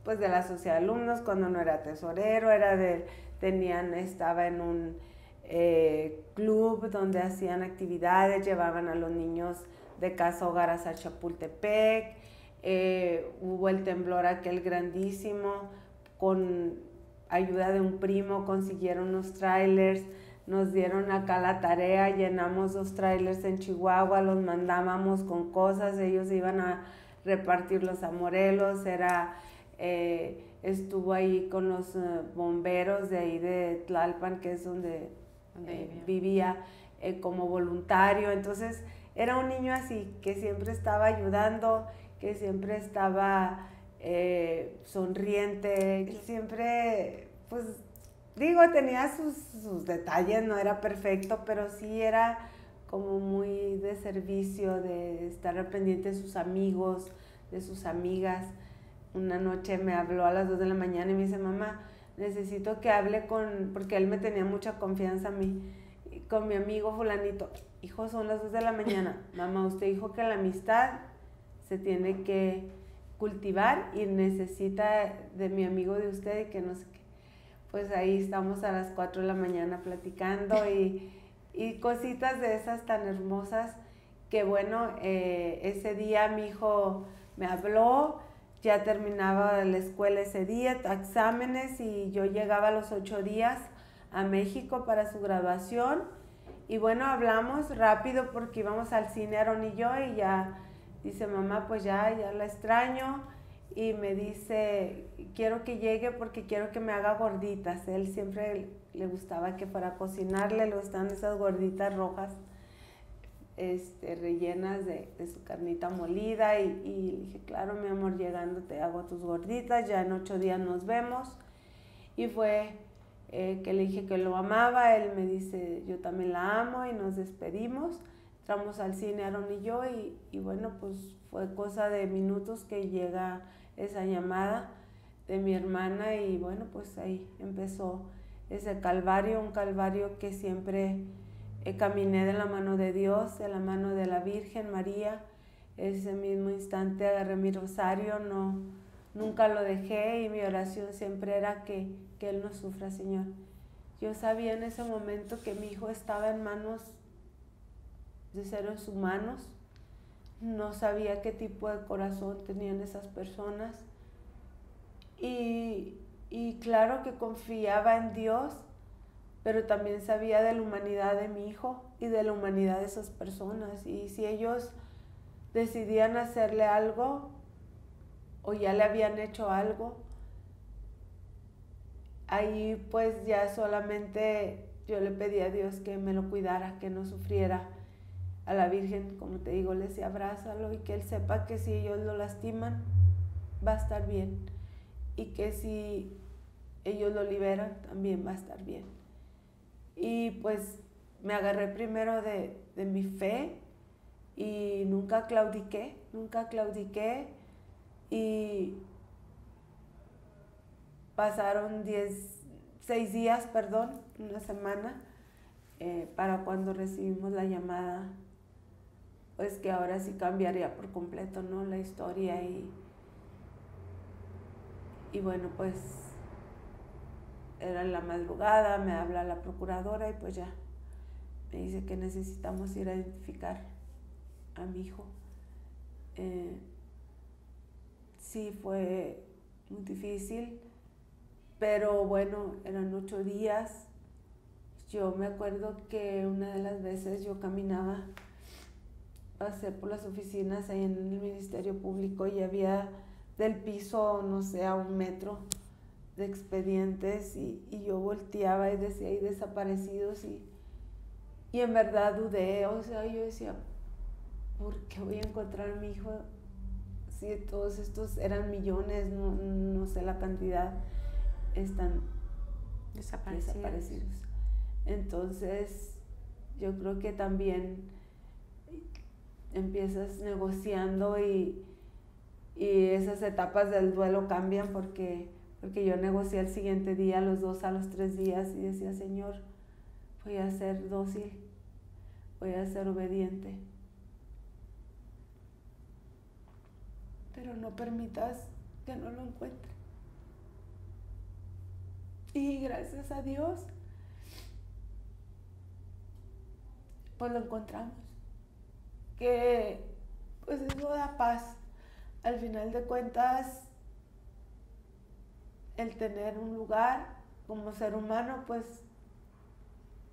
pues de la sociedad de alumnos, cuando no era tesorero, estaba en un club donde hacían actividades, llevaban a los niños de casa hogar a Chapultepec. Hubo el temblor aquel grandísimo, con ayuda de un primo consiguieron unos trailers, nos dieron acá la tarea, llenamos 2 trailers en Chihuahua, los mandábamos con cosas, ellos iban a repartirlos a Morelos, estuvo ahí con los bomberos de ahí de Tlalpan, que es donde vivía como voluntario. Entonces era un niño así, que siempre estaba ayudando, que siempre estaba sonriente, siempre, pues digo, tenía sus detalles, no era perfecto, pero sí era como muy de servicio, de estar al pendiente de sus amigos, de sus amigas. Una noche me habló a las 2 de la mañana y me dice, mamá, necesito que hable porque él me tenía mucha confianza a mí, con mi amigo fulanito. Hijo, son las 2 de la mañana. Mamá, usted dijo que la amistad se tiene que cultivar y necesita de mi amigo de usted y que no sé qué. Pues ahí estamos a las 4 de la mañana platicando y cositas de esas tan hermosas que bueno, ese día mi hijo me habló, ya terminaba la escuela ese día, exámenes, y yo llegaba a los 8 días a México para su graduación. Y bueno, hablamos rápido porque íbamos al cine Aaron y yo, y ya dice, mamá, pues ya la extraño, y me dice, quiero que llegue porque quiero que me haga gorditas. Él siempre le gustaba que para cocinarle, le gustan esas gorditas rojas, rellenas de su carnita molida, y le dije, claro, mi amor, llegando te hago tus gorditas, ya en 8 días nos vemos. Y fue que le dije que lo amaba, él me dice, yo también la amo, y nos despedimos. Entramos al cine Aaron y yo, y bueno, pues fue cosa de minutos que llega esa llamada de mi hermana, y bueno, pues ahí empezó ese calvario, un calvario que siempre caminé de la mano de Dios, de la mano de la Virgen María. Ese mismo instante agarré mi rosario, nunca lo dejé, y mi oración siempre era que Él no sufra, Señor. Yo sabía en ese momento que mi hijo estaba en manos de seres humanos, no sabía qué tipo de corazón tenían esas personas, y claro que confiaba en Dios, pero también sabía de la humanidad de mi hijo y de la humanidad de esas personas, y si ellos decidían hacerle algo o ya le habían hecho algo, ahí pues ya solamente yo le pedí a Dios que me lo cuidara, que no sufriera. A la Virgen, como te digo, le decía, abrázalo, y que él sepa que si ellos lo lastiman, va a estar bien, y que si ellos lo liberan, también va a estar bien. Y pues me agarré primero de mi fe, y nunca claudiqué, y pasaron 6 días, una semana, para cuando recibimos la llamada, pues que ahora sí cambiaría por completo, ¿no?, la historia, y bueno, pues era en la madrugada, me habla la procuradora, y pues ya me dice que necesitamos ir a identificar a mi hijo. Sí, fue muy difícil, pero bueno, eran 8 días. Yo me acuerdo que una de las veces yo caminaba, pasé por las oficinas ahí en el Ministerio Público, y había del piso, no sé, a 1 metro de expedientes, y yo volteaba y decía, hay desaparecidos, y en verdad dudé, o sea, yo decía, ¿por qué voy a encontrar a mi hijo si todos estos eran millones? No sé la cantidad. están Desaparecidos. desaparecidos. Entonces, yo creo que también empiezas negociando y esas etapas del duelo cambian porque yo negocié el siguiente día, los 2 a los 3 días, y decía, Señor, voy a ser dócil, voy a ser obediente, pero no permitas que no lo encuentre. Y gracias a Dios, pues lo encontramos. Que pues eso da paz. Al final de cuentas, el tener un lugar como ser humano, pues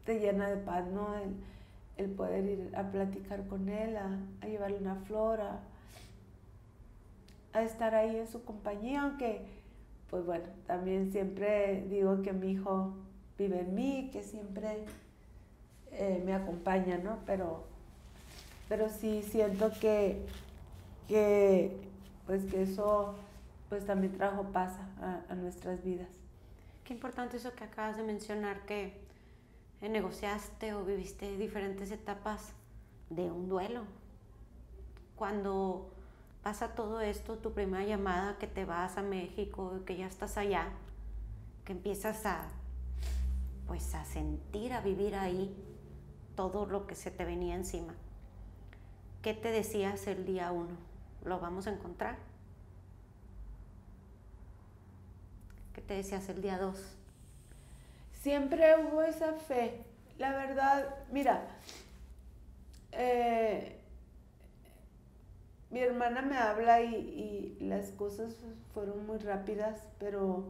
te llena de paz, ¿no? El poder ir a platicar con él, a llevarle una flor, a estar ahí en su compañía, aunque, pues bueno, también siempre digo que mi hijo vive en mí, que siempre me acompaña, ¿no? Pero sí siento que eso pues también trajo paz a nuestras vidas. Qué importante eso que acabas de mencionar, que negociaste o viviste diferentes etapas de un duelo. Cuando pasa todo esto, tu primera llamada, que te vas a México, que ya estás allá, que empiezas a sentir, a vivir ahí todo lo que se te venía encima. ¿Qué te decías el día 1? ¿Lo vamos a encontrar? ¿Qué te decías el día 2? Siempre hubo esa fe. La verdad, mira, mi hermana me habla y las cosas fueron muy rápidas, pero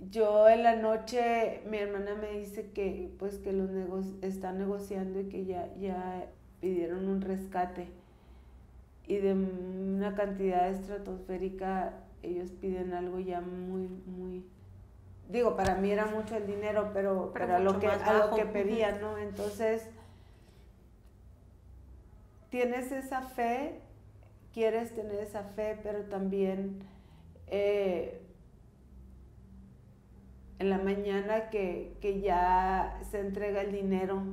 yo en la noche, mi hermana me dice que pues que los están negociando y que ya pidieron un rescate, y de una cantidad estratosférica. Ellos piden algo ya muy, digo, para mí era mucho el dinero, pero a lo que pedían, ¿no? Entonces, tienes esa fe, quieres tener esa fe, pero también en la mañana que ya se entrega el dinero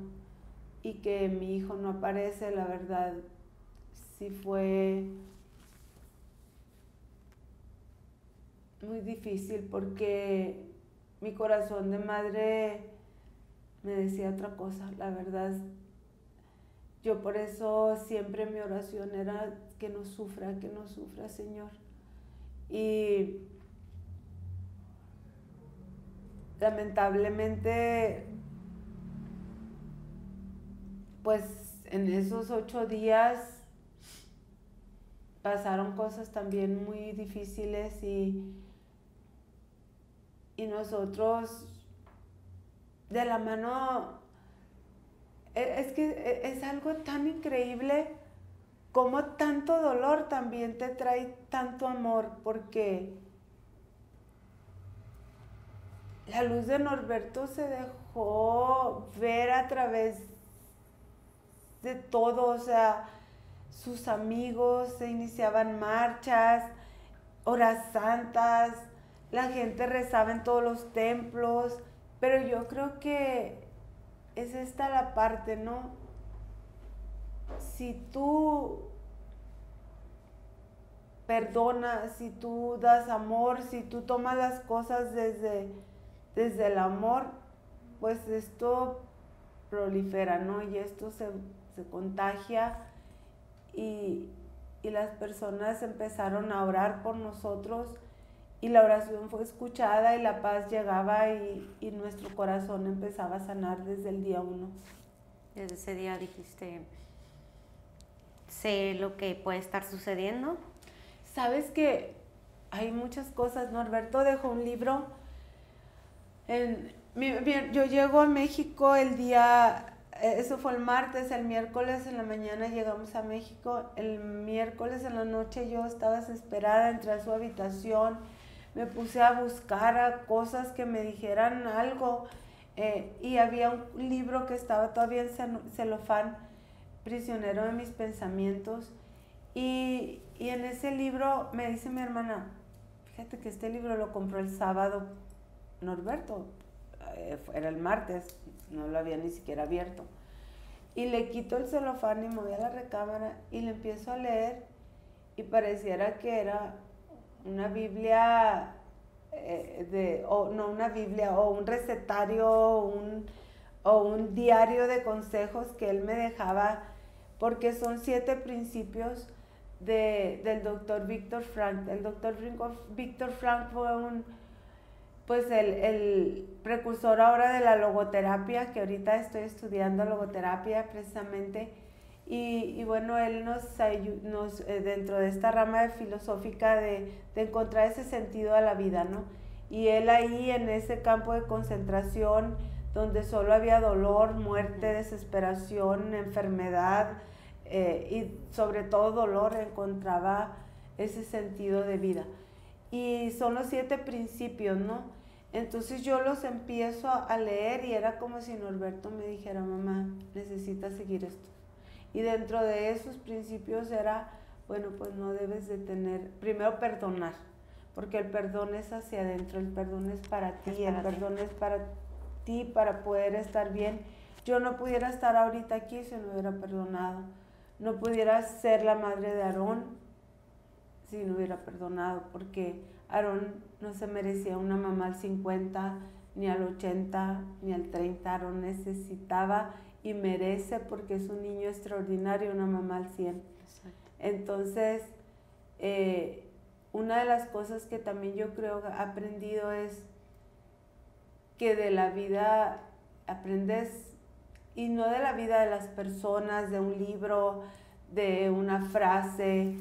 y que mi hijo no aparece, la verdad sí fue muy difícil, porque mi corazón de madre me decía otra cosa. La verdad, yo por eso siempre mi oración era que no sufra, Señor. Y lamentablemente, pues en esos 8 días pasaron cosas también muy difíciles, y nosotros de la mano, es que es algo tan increíble como tanto dolor también te trae tanto amor, porque la luz de Norberto se dejó ver a través de todo. O sea, sus amigos, se iniciaban marchas, horas santas, la gente rezaba en todos los templos, pero yo creo que es esta la parte, ¿no? Si tú perdonas, si tú das amor, si tú tomas las cosas desde el amor, pues esto prolifera, ¿no? Y esto se contagia, y las personas empezaron a orar por nosotros, y la oración fue escuchada, y la paz llegaba, y nuestro corazón empezaba a sanar desde el día 1. Desde ese día dijiste, sé lo que puede estar sucediendo. Sabes que hay muchas cosas. Norberto dejó un libro. Yo llego a México el día, eso fue el martes, el miércoles en la mañana llegamos a México, el miércoles en la noche yo estaba desesperada, entré a su habitación, me puse a buscar cosas que me dijeran algo, y había un libro que estaba todavía en celofán, Prisionero de mis pensamientos, y en ese libro me dice mi hermana, fíjate que este libro lo compró el sábado Norberto, era el martes, no lo había ni siquiera abierto. Y le quito el celofán y me voy a la recámara y le empiezo a leer y pareciera que era una Biblia, no una Biblia, o un recetario, o un diario de consejos que él me dejaba, porque son 7 principios del doctor Viktor Frankl. El doctor Viktor Frankl fue el precursor ahora de la logoterapia, que ahorita estoy estudiando logoterapia precisamente, y bueno, él nos dentro de esta rama filosófica de encontrar ese sentido a la vida, ¿no? Y él ahí en ese campo de concentración, donde solo había dolor, muerte, desesperación, enfermedad, y sobre todo dolor, encontraba ese sentido de vida. Y son los 7 principios, ¿no? Entonces yo los empiezo a leer y era como si Norberto me dijera, mamá, necesitas seguir esto. Y dentro de esos principios era, bueno, pues no debes de tener, primero perdonar, porque el perdón es hacia adentro, el perdón es para ti, el perdón es para ti, para poder estar bien. Yo no pudiera estar ahorita aquí si no hubiera perdonado. No pudiera ser la madre de Aarón si no hubiera perdonado, porque Aarón no se merecía una mamá al 50, ni al 80, ni al 30. Aarón necesitaba y merece, porque es un niño extraordinario, una mamá al 100. Exacto. Entonces, una de las cosas que también yo creo que he aprendido es que de la vida aprendes, y no de la vida de las personas, de un libro, de una frase,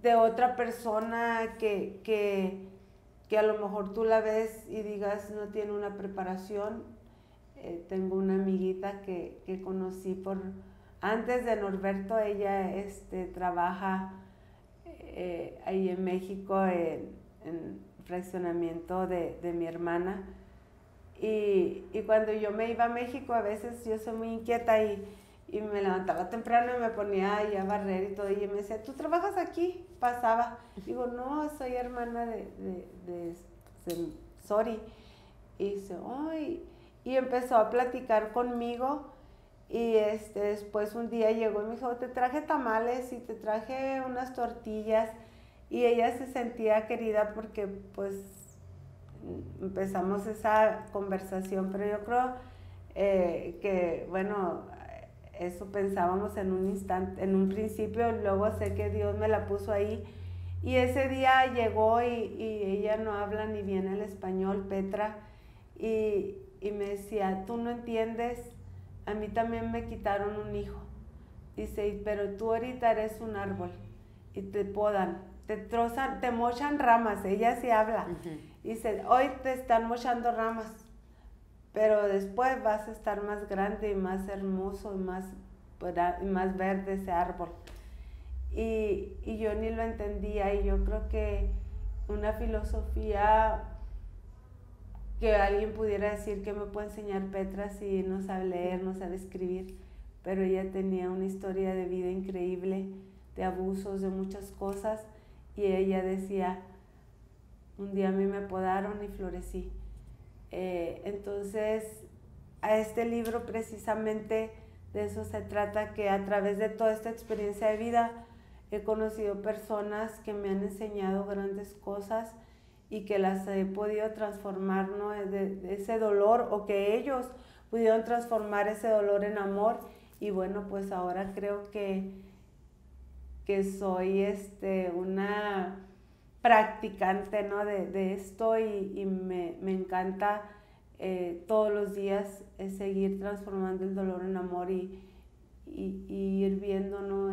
de otra persona que a lo mejor tú la ves y digas no tiene una preparación. Tengo una amiguita que conocí antes de Norberto. Ella trabaja ahí en México en fraccionamiento de mi hermana. Y cuando yo me iba a México, a veces yo soy muy inquieta y me levantaba temprano y me ponía ahí a barrer y todo, y me decía, ¿tú trabajas aquí? Pasaba. Digo, no, soy hermana de Sori. Y dice, ¡ay! Y empezó a platicar conmigo, y después un día llegó y me dijo, te traje tamales y te traje unas tortillas, y ella se sentía querida porque pues empezamos esa conversación, pero yo creo que, bueno, eso pensábamos en un instante, en un principio, luego sé que Dios me la puso ahí, y ese día llegó y ella no habla ni bien el español, Petra, y me decía, tú no entiendes, a mí también me quitaron un hijo, dice, pero tú ahorita eres un árbol, y te podan, te trozan, te mochan ramas, ella sí habla, dice, hoy te están mochando ramas, pero después vas a estar más grande y más hermoso y más verde ese árbol. Y yo ni lo entendía, y yo creo que una filosofía que alguien pudiera decir que me puede enseñar Petra si no sabe leer, no sabe escribir, pero ella tenía una historia de vida increíble, de abusos, de muchas cosas, y ella decía, un día a mí me podaron y florecí. Entonces, a este libro precisamente de eso se trata, que a través de toda esta experiencia de vida he conocido personas que me han enseñado grandes cosas y que las he podido transformar, ¿no? de ese dolor, o que ellos pudieron transformar ese dolor en amor, y bueno, pues ahora creo que soy una practicante, ¿no? de esto, y me encanta todos los días seguir transformando el dolor en amor, y ir viendo, ¿no?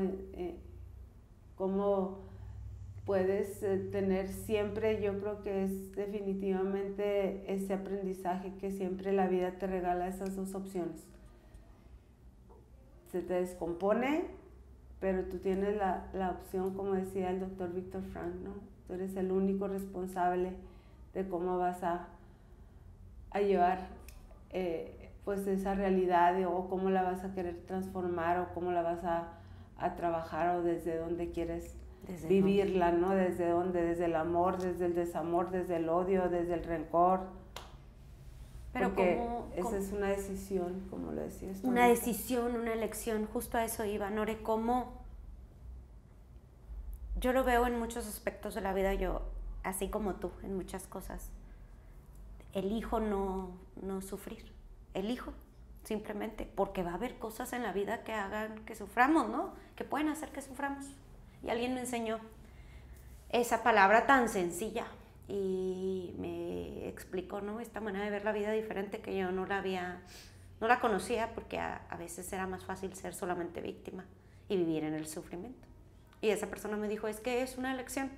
Cómo puedes tener siempre, yo creo que es definitivamente ese aprendizaje, que siempre la vida te regala esas dos opciones. Se te descompone, pero tú tienes la opción, como decía el doctor Viktor Frankl, ¿no? Tú eres el único responsable de cómo vas a llevar pues esa realidad, o cómo la vas a querer transformar, o cómo la vas a trabajar, o desde dónde quieres ¿Desde vivirla, ¿no? ¿Desde dónde? Desde el amor, desde el desamor, desde el odio, desde el rencor. Pero porque esa es una decisión, como lo decías tú. Una decisión, una elección, justo a eso iba, Nore, cómo yo lo veo en muchos aspectos de la vida, yo, así como tú, en muchas cosas. Elijo no sufrir, elijo simplemente, porque va a haber cosas en la vida que hagan que suframos, ¿no? Que pueden hacer que suframos. Y alguien me enseñó esa palabra tan sencilla y me explicó, ¿no? Esta manera de ver la vida diferente que yo no la conocía, porque a veces era más fácil ser solamente víctima y vivir en el sufrimiento. Y esa persona me dijo, es que es una elección,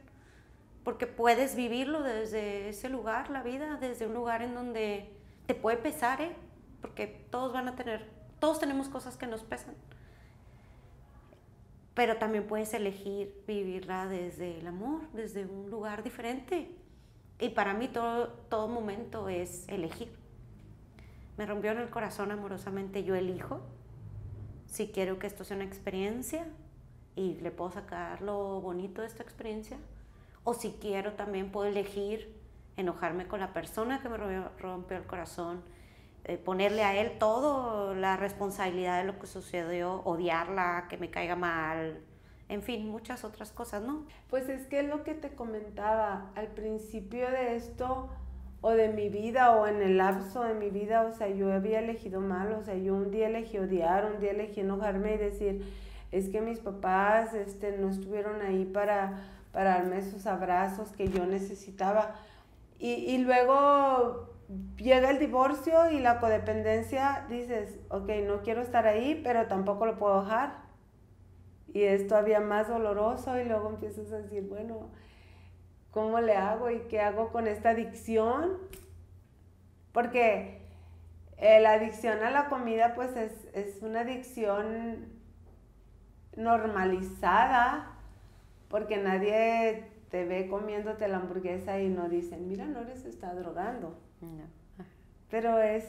porque puedes vivirlo desde ese lugar, la vida, desde un lugar en donde te puede pesar, porque todos tenemos cosas que nos pesan, pero también puedes elegir vivirla desde el amor, desde un lugar diferente. Y para mí todo momento es elegir. Me rompió en el corazón amorosamente, yo elijo si quiero que esto sea una experiencia y le puedo sacar lo bonito de esta experiencia, o si quiero también puedo elegir enojarme con la persona que me rompió el corazón, ponerle a él toda la responsabilidad de lo que sucedió, odiarla, que me caiga mal, en fin, muchas otras cosas, ¿no? Pues es que es lo que te comentaba al principio de esto, o de mi vida, o en el lapso de mi vida, o sea, yo había elegido mal, o sea, yo un día elegí odiar, un día elegí enojarme y decir, es que mis papás no estuvieron ahí para darme esos abrazos que yo necesitaba. Y luego llega el divorcio y la codependencia, dices, ok, no quiero estar ahí, pero tampoco lo puedo dejar. Y es todavía más doloroso y luego empiezas a decir, bueno, ¿cómo le hago y qué hago con esta adicción? Porque la adicción a la comida pues es una adicción normalizada, porque nadie te ve comiéndote la hamburguesa y no dicen, mira, Nore se está drogando. No. Pero es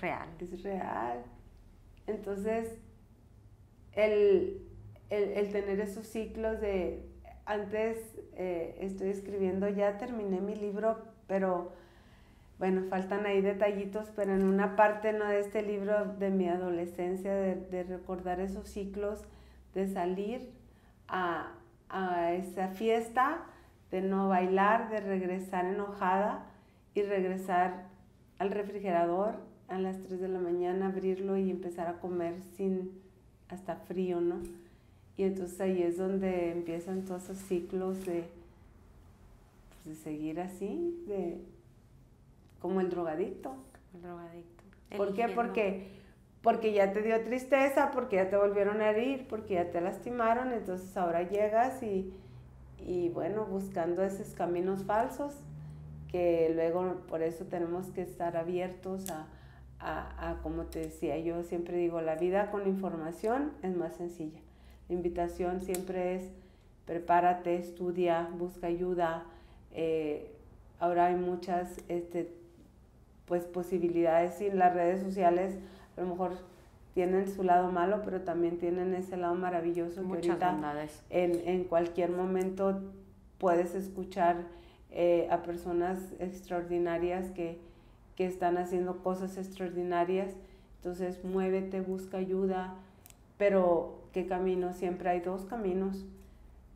real. Es real. Entonces, el tener esos ciclos de... Antes estoy escribiendo, ya terminé mi libro, pero bueno, faltan ahí detallitos, pero en una parte, ¿no?, de este libro de mi adolescencia, de recordar esos ciclos, de salir a esa fiesta, de no bailar, de regresar enojada y regresar al refrigerador a las 3 de la mañana, abrirlo y empezar a comer hasta frío, ¿no? Y entonces ahí es donde empiezan todos esos ciclos de seguir así, como el drogadicto. El drogadicto. ¿Por qué? Porque ya te dio tristeza, porque ya te volvieron a herir, porque ya te lastimaron, entonces ahora llegas y bueno, buscando esos caminos falsos, que luego por eso tenemos que estar abiertos a como te decía, yo siempre digo, la vida con información es más sencilla. La invitación siempre es, prepárate, estudia, busca ayuda. Ahora hay muchas pues posibilidades, y las redes sociales a lo mejor tienen su lado malo, pero también tienen ese lado maravilloso. Muchas que ahorita bondades. En cualquier momento puedes escuchar a personas extraordinarias que están haciendo cosas extraordinarias. Entonces muévete, busca ayuda, pero ¿qué camino? Siempre hay dos caminos,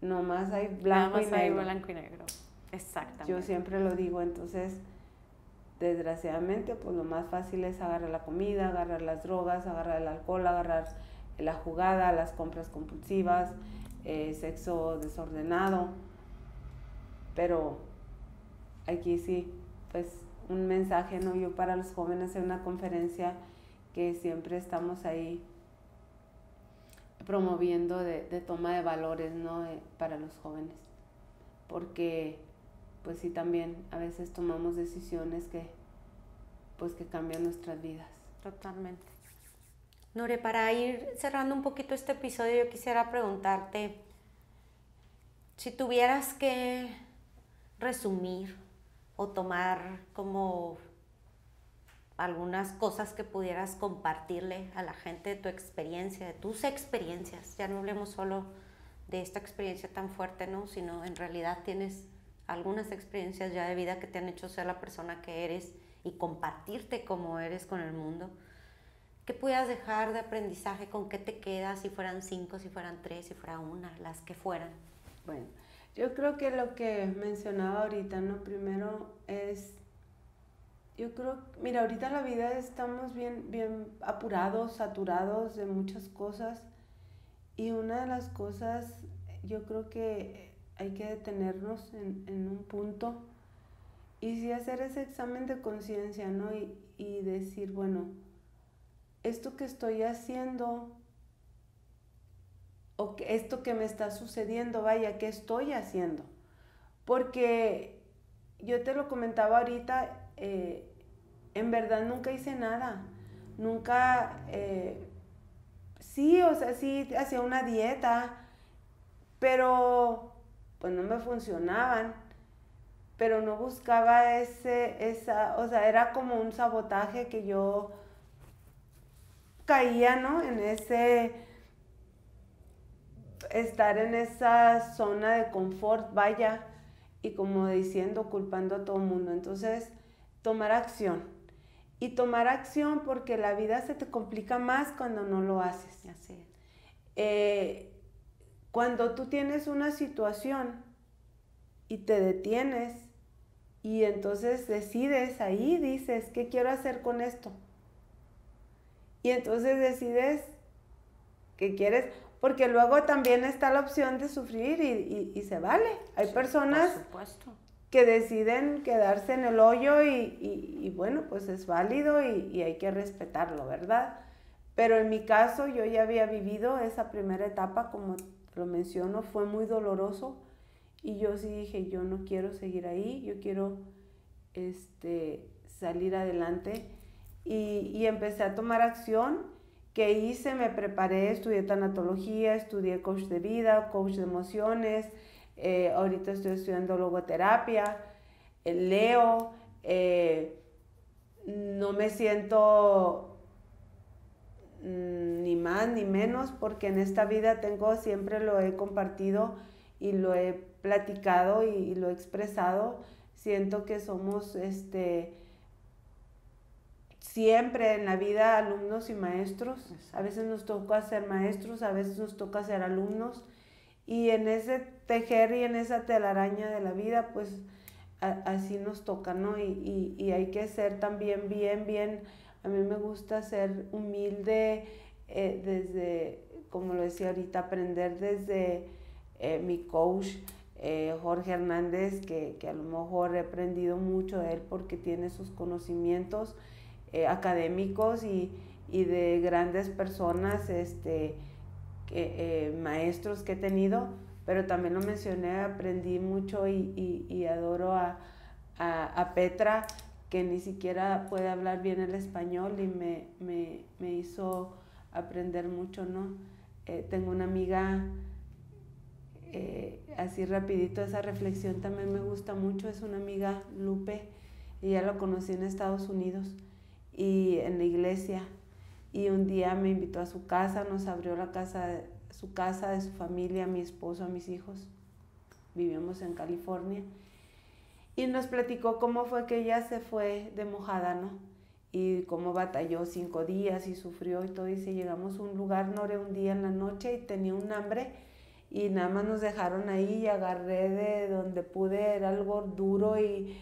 no más hay blanco y negro. Hay blanco y negro, exactamente. Yo siempre lo digo, entonces desgraciadamente pues lo más fácil es agarrar la comida, agarrar las drogas, agarrar el alcohol, agarrar la jugada, las compras compulsivas, sexo desordenado. Pero aquí sí, pues un mensaje, ¿no?, yo para los jóvenes en una conferencia que siempre estamos ahí promoviendo de toma de valores, ¿no?, para los jóvenes, porque pues sí, también a veces tomamos decisiones que cambian nuestras vidas. Totalmente. Nore, para ir cerrando un poquito este episodio, yo quisiera preguntarte, si tuvieras que resumir o tomar como algunas cosas que pudieras compartirle a la gente de tu experiencia, de tus experiencias, ya no hablemos solo de esta experiencia tan fuerte, ¿no? Sino en realidad tienes algunas experiencias ya de vida que te han hecho ser la persona que eres y compartirte como eres con el mundo. ¿Qué puedas dejar de aprendizaje? ¿Con qué te quedas? Si fueran 5, si fueran 3, si fuera una, las que fueran. Bueno, yo creo que lo que mencionaba ahorita, ¿no? Primero es, yo creo, mira, ahorita en la vida estamos bien apurados, saturados de muchas cosas, y una de las cosas, yo creo que hay que detenernos en un punto y sí hacer ese examen de conciencia, ¿no? Y decir, bueno, esto que estoy haciendo, o que esto que me está sucediendo, vaya, ¿qué estoy haciendo? Porque yo te lo comentaba ahorita, en verdad nunca hice nada, nunca, sí, o sea, sí hacía una dieta, pero pues no me funcionaban, pero no buscaba o sea, era como un sabotaje que yo caía, ¿no? En estar en esa zona de confort, vaya, y como diciendo, culpando a todo el mundo. Entonces, tomar acción. Y tomar acción porque la vida se te complica más cuando no lo haces. Así Cuando tú tienes una situación y te detienes y entonces decides ahí, dices, ¿qué quiero hacer con esto? Y entonces decides qué quieres, porque luego también está la opción de sufrir y se vale. Hay personas que deciden quedarse en el hoyo y bueno, pues es válido y hay que respetarlo, ¿verdad? Pero en mi caso yo ya había vivido esa primera etapa, como lo menciono, fue muy doloroso y yo sí dije, yo no quiero seguir ahí, yo quiero salir adelante y empecé a tomar acción. ¿Qué hice? Me preparé, estudié tanatología, estudié coach de vida, coach de emociones, ahorita estoy estudiando logoterapia, leo, no me siento ni más ni menos porque en esta vida siempre lo he compartido y lo he platicado y lo he expresado. Siento que somos siempre en la vida alumnos y maestros. Exacto. A veces nos toca ser maestros, a veces nos toca ser alumnos. Y en ese tejer y en esa telaraña de la vida, pues así nos toca, ¿no? Y hay que ser también bien, a mí me gusta ser humilde desde, como lo decía ahorita, aprender desde mi coach, Jorge Hernández, que a lo mejor he aprendido mucho de él porque tiene sus conocimientos académicos y de grandes personas, maestros que he tenido, pero también lo mencioné, aprendí mucho y adoro a Petra, que ni siquiera puede hablar bien el español y me hizo aprender mucho, ¿no? Tengo una amiga, así rapidito, esa reflexión también me gusta mucho, es una amiga Lupe, ella la conocí en Estados Unidos y en la iglesia, y un día me invitó a su casa, nos abrió su casa, de su familia, a mi esposo, a mis hijos, vivíamos en California, y nos platicó cómo fue que ella se fue de mojada, ¿no? Y cómo batalló 5 días y sufrió y todo. Dice, llegamos a un lugar, no oré un día en la noche y tenía un hambre y nada más nos dejaron ahí y agarré de donde pude, era algo duro y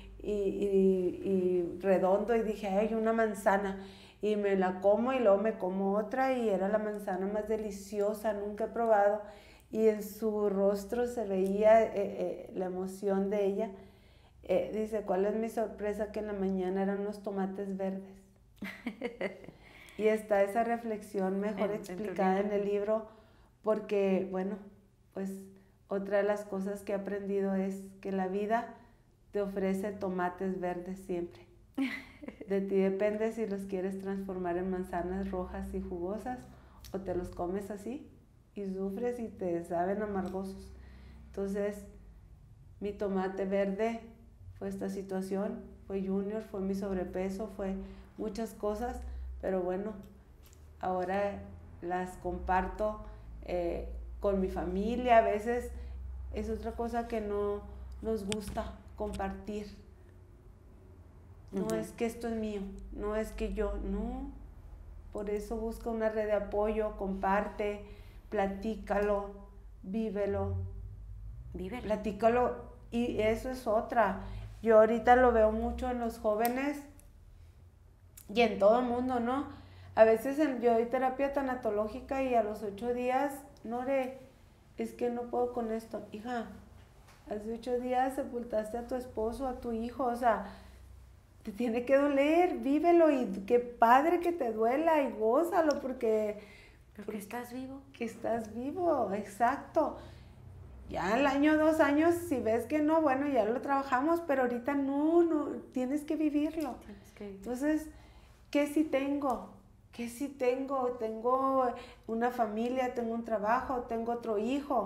redondo y dije, ay, una manzana. Y me la como y luego me como otra y era la manzana más deliciosa, nunca he probado. Y en su rostro se veía la emoción de ella. Dice, ¿cuál es mi sorpresa? Que en la mañana eran unos tomates verdes. Y está esa reflexión mejor explicada en el libro porque, bueno, pues otra de las cosas que he aprendido es que la vida te ofrece tomates verdes siempre. De ti depende si los quieres transformar en manzanas rojas y jugosas o te los comes así y sufres y te saben amargosos. Entonces, mi tomate verde fue esta situación, fue Junior, fue mi sobrepeso, fue muchas cosas, pero bueno, ahora las comparto con mi familia. A veces es otra cosa que no nos gusta compartir. No es que esto es mío, no es que yo, no. Por eso busca una red de apoyo, comparte, platícalo, vívelo. Platícalo, y eso es otra. Yo ahorita lo veo mucho en los jóvenes y en todo el mundo, ¿no? A veces yo doy terapia tanatológica y a los 8 días, Nore, es que no puedo con esto. Hija, hace 8 días sepultaste a tu esposo, a tu hijo, o sea, te tiene que doler, vívelo, y qué padre que te duela, y gózalo porque estás vivo. Que estás vivo, exacto. Ya al año, 2 años, si ves que no, bueno, ya lo trabajamos, pero ahorita no, tienes que vivirlo. Entonces, ¿qué sí tengo? ¿Qué sí tengo? Tengo una familia, tengo un trabajo, tengo otro hijo.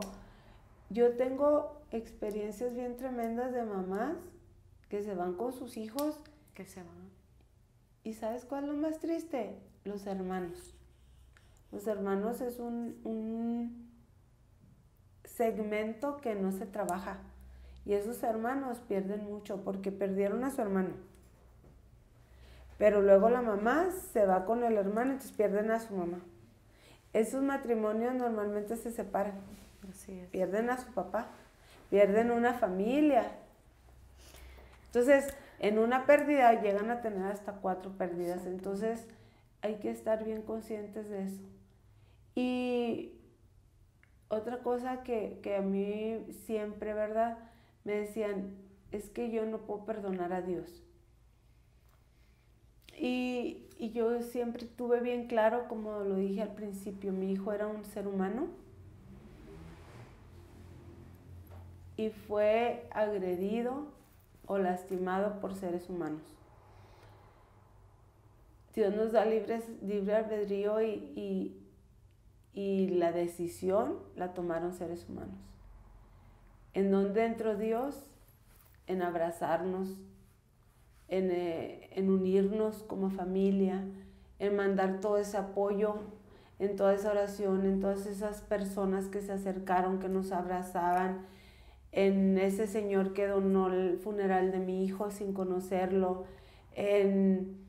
Yo tengo experiencias bien tremendas de mamás que se van con sus hijos. Que se van. ¿Y sabes cuál es lo más triste? Los hermanos. Los hermanos es un segmento que no se trabaja. Y esos hermanos pierden mucho porque perdieron a su hermano. Pero luego la mamá se va con el hermano, entonces pierden a su mamá. Esos matrimonios normalmente se separan. Así es. Pierden a su papá, pierden una familia. Entonces, en una pérdida llegan a tener hasta 4 pérdidas. Entonces, hay que estar bien conscientes de eso. Y otra cosa que a mí siempre, ¿verdad? Me decían, es que yo no puedo perdonar a Dios. Y yo siempre tuve bien claro, como lo dije al principio, mi hijo era un ser humano y fue agredido o lastimado por seres humanos. Dios nos da libre albedrío y la decisión la tomaron seres humanos. ¿En dónde entró Dios? En abrazarnos, en unirnos como familia, en mandar todo ese apoyo, en toda esa oración, en todas esas personas que se acercaron, que nos abrazaban, en ese señor que donó el funeral de mi hijo sin conocerlo, en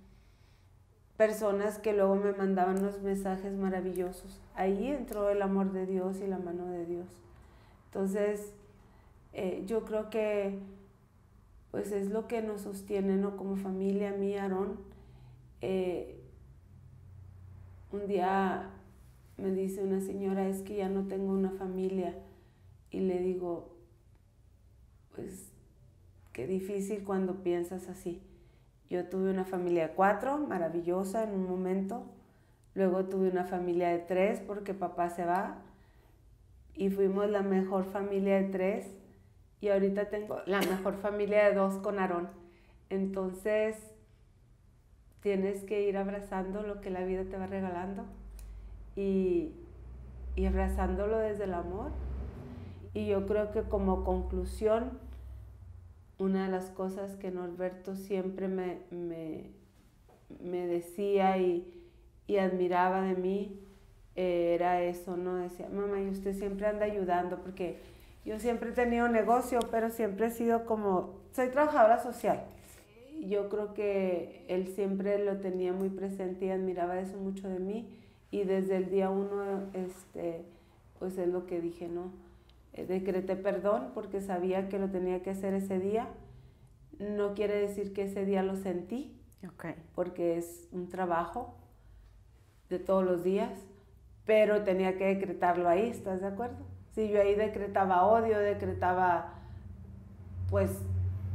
personas que luego me mandaban unos mensajes maravillosos. Ahí entró el amor de Dios y la mano de Dios. Entonces, yo creo que pues es lo que nos sostiene, ¿no? Como familia, a mí, Aarón. Un día me dice una señora, es que ya no tengo una familia. Y le digo, pues qué difícil cuando piensas así. Yo tuve una familia de 4, maravillosa en un momento. Luego tuve una familia de 3 porque papá se va. Y fuimos la mejor familia de 3. Y ahorita tengo la mejor familia de 2 con Aarón. Entonces, tienes que ir abrazando lo que la vida te va regalando. Y abrazándolo desde el amor. Y yo creo que como conclusión, una de las cosas que Norberto siempre me decía y admiraba de mí era eso, ¿no? Decía, mamá, y usted siempre anda ayudando, porque yo siempre he tenido negocio, pero siempre he sido como, soy trabajadora social. Yo creo que él siempre lo tenía muy presente y admiraba eso mucho de mí. Y desde el día 1, pues es lo que dije, ¿no? Decreté perdón porque sabía que lo tenía que hacer ese día. No quiere decir que ese día lo sentí, porque es un trabajo de todos los días, pero tenía que decretarlo ahí, ¿estás de acuerdo? Si yo ahí decretaba odio, decretaba, pues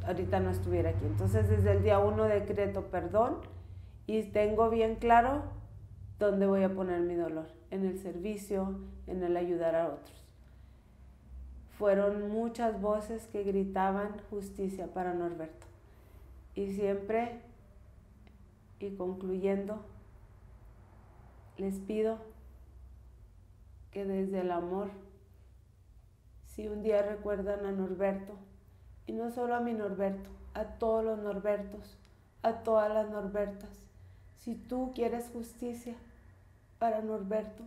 ahorita no estuviera aquí. Entonces desde el día 1 decreto perdón y tengo bien claro dónde voy a poner mi dolor, en el servicio, en el ayudar a otros. Fueron muchas voces que gritaban justicia para Norberto. Y siempre, y concluyendo, les pido que desde el amor, si un día recuerdan a Norberto, y no solo a mi Norberto, a todos los Norbertos, a todas las Norbertas, si tú quieres justicia para Norberto,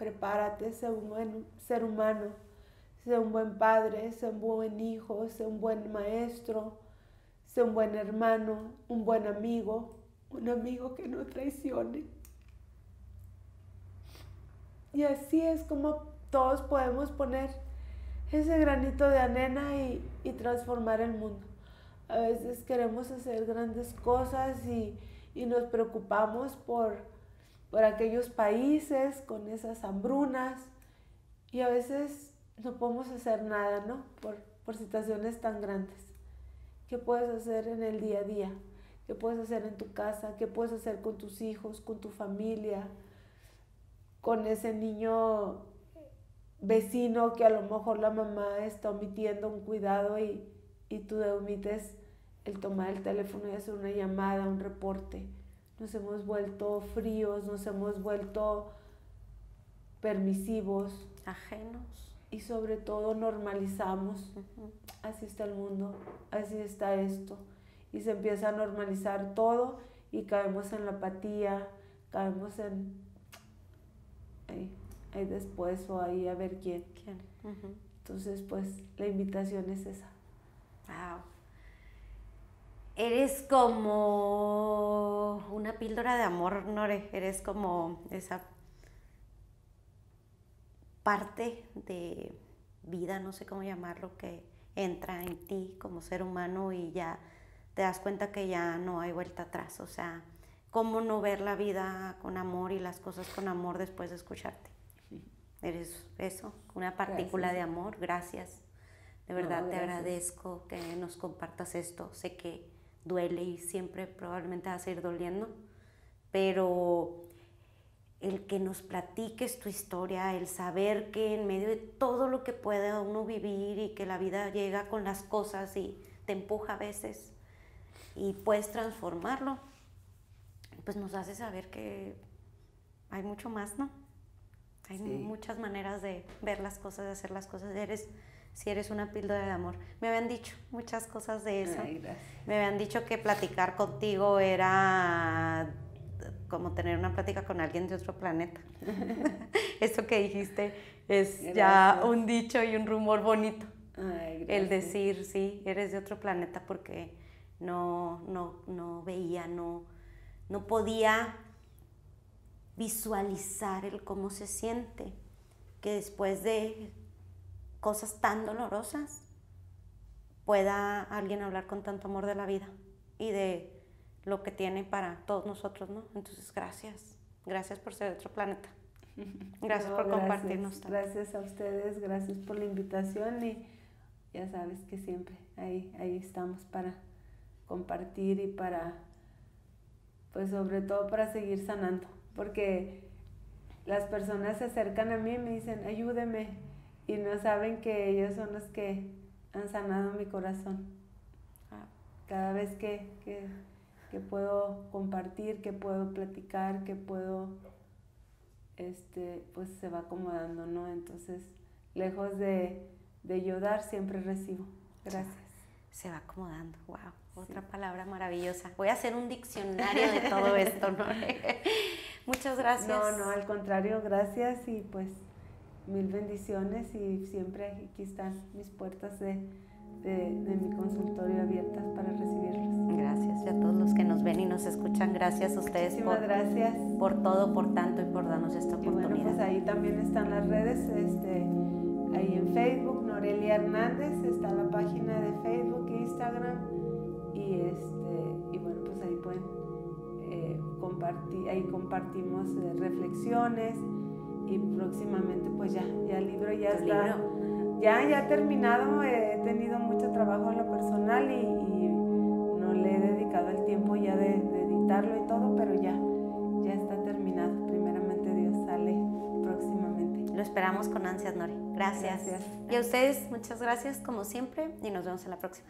prepárate, sé un buen ser humano, sé un buen padre, sé un buen hijo, sé un buen maestro, sé un buen hermano, un buen amigo, un amigo que no traicione. Y así es como todos podemos poner ese granito de arena y transformar el mundo. A veces queremos hacer grandes cosas y nos preocupamos por aquellos países con esas hambrunas y a veces no podemos hacer nada, ¿no? Por situaciones tan grandes. ¿Qué puedes hacer en el día a día? ¿Qué puedes hacer en tu casa? ¿Qué puedes hacer con tus hijos, con tu familia, con ese niño vecino que a lo mejor la mamá está omitiendo un cuidado y tú omites el tomar el teléfono y hacer una llamada, un reporte? Nos hemos vuelto fríos, nos hemos vuelto permisivos, ajenos, y sobre todo normalizamos. Así está el mundo, así está esto, y se empieza a normalizar todo y caemos en la apatía, caemos en ahí después o ahí a ver quién. Entonces pues la invitación es esa. Wow. Eres como una píldora de amor, Nore. Eres como esa parte de vida, no sé cómo llamarlo, que entra en ti como ser humano y ya te das cuenta que ya no hay vuelta atrás. O sea, ¿cómo no ver la vida con amor y las cosas con amor después de escucharte? Eres eso, una partícula de amor. Gracias. De verdad te agradezco que nos compartas esto. Sé que duele y siempre probablemente va a seguir doliendo, pero el que nos platiques tu historia, el saber que en medio de todo lo que puede uno vivir y que la vida llega con las cosas y te empuja a veces y puedes transformarlo, pues nos hace saber que hay mucho más, ¿no? Hay muchas maneras de ver las cosas, de hacer las cosas. Si eres una píldora de amor. Me habían dicho muchas cosas de eso. Ay, gracias. Me habían dicho que platicar contigo era como tener una plática con alguien de otro planeta. Esto que dijiste es ya un dicho y un rumor bonito. Ay, el decir, sí, eres de otro planeta, porque no veía, no podía visualizar el cómo se siente que después de cosas tan dolorosas pueda alguien hablar con tanto amor de la vida y de lo que tiene para todos nosotros, ¿no? Entonces, gracias por ser de otro planeta. Gracias por compartirnos tanto. Gracias a ustedes, gracias por la invitación y ya sabes que siempre ahí estamos para compartir y para, pues sobre todo para seguir sanando, porque las personas se acercan a mí y me dicen, ayúdeme, y no saben que ellos son los que han sanado mi corazón. Cada vez que puedo compartir, que puedo platicar, que puedo, pues se va acomodando, ¿no? Entonces, lejos de yo dar, siempre recibo. Gracias. Se va acomodando, wow, otra palabra maravillosa. Voy a hacer un diccionario de todo esto, ¿no? Muchas gracias. No, al contrario, gracias y pues mil bendiciones y siempre aquí están mis puertas de mi consultorio abiertas para recibirlos. Gracias, y a todos los que nos ven y nos escuchan, gracias a ustedes gracias por todo, por tanto y por darnos esta oportunidad. Y bueno, pues ahí también están las redes, ahí en Facebook, Norelia Hernández, está la página de Facebook e Instagram y bueno, pues ahí pueden compartir, ahí compartimos reflexiones y próximamente pues ya el libro ya está. Ya he terminado, he tenido mucho trabajo en lo personal y no le he dedicado el tiempo ya de editarlo y todo, pero ya está terminado. Primeramente Dios sale próximamente. Lo esperamos con ansias, Nore. Gracias. Y a ustedes, muchas gracias como siempre y nos vemos en la próxima.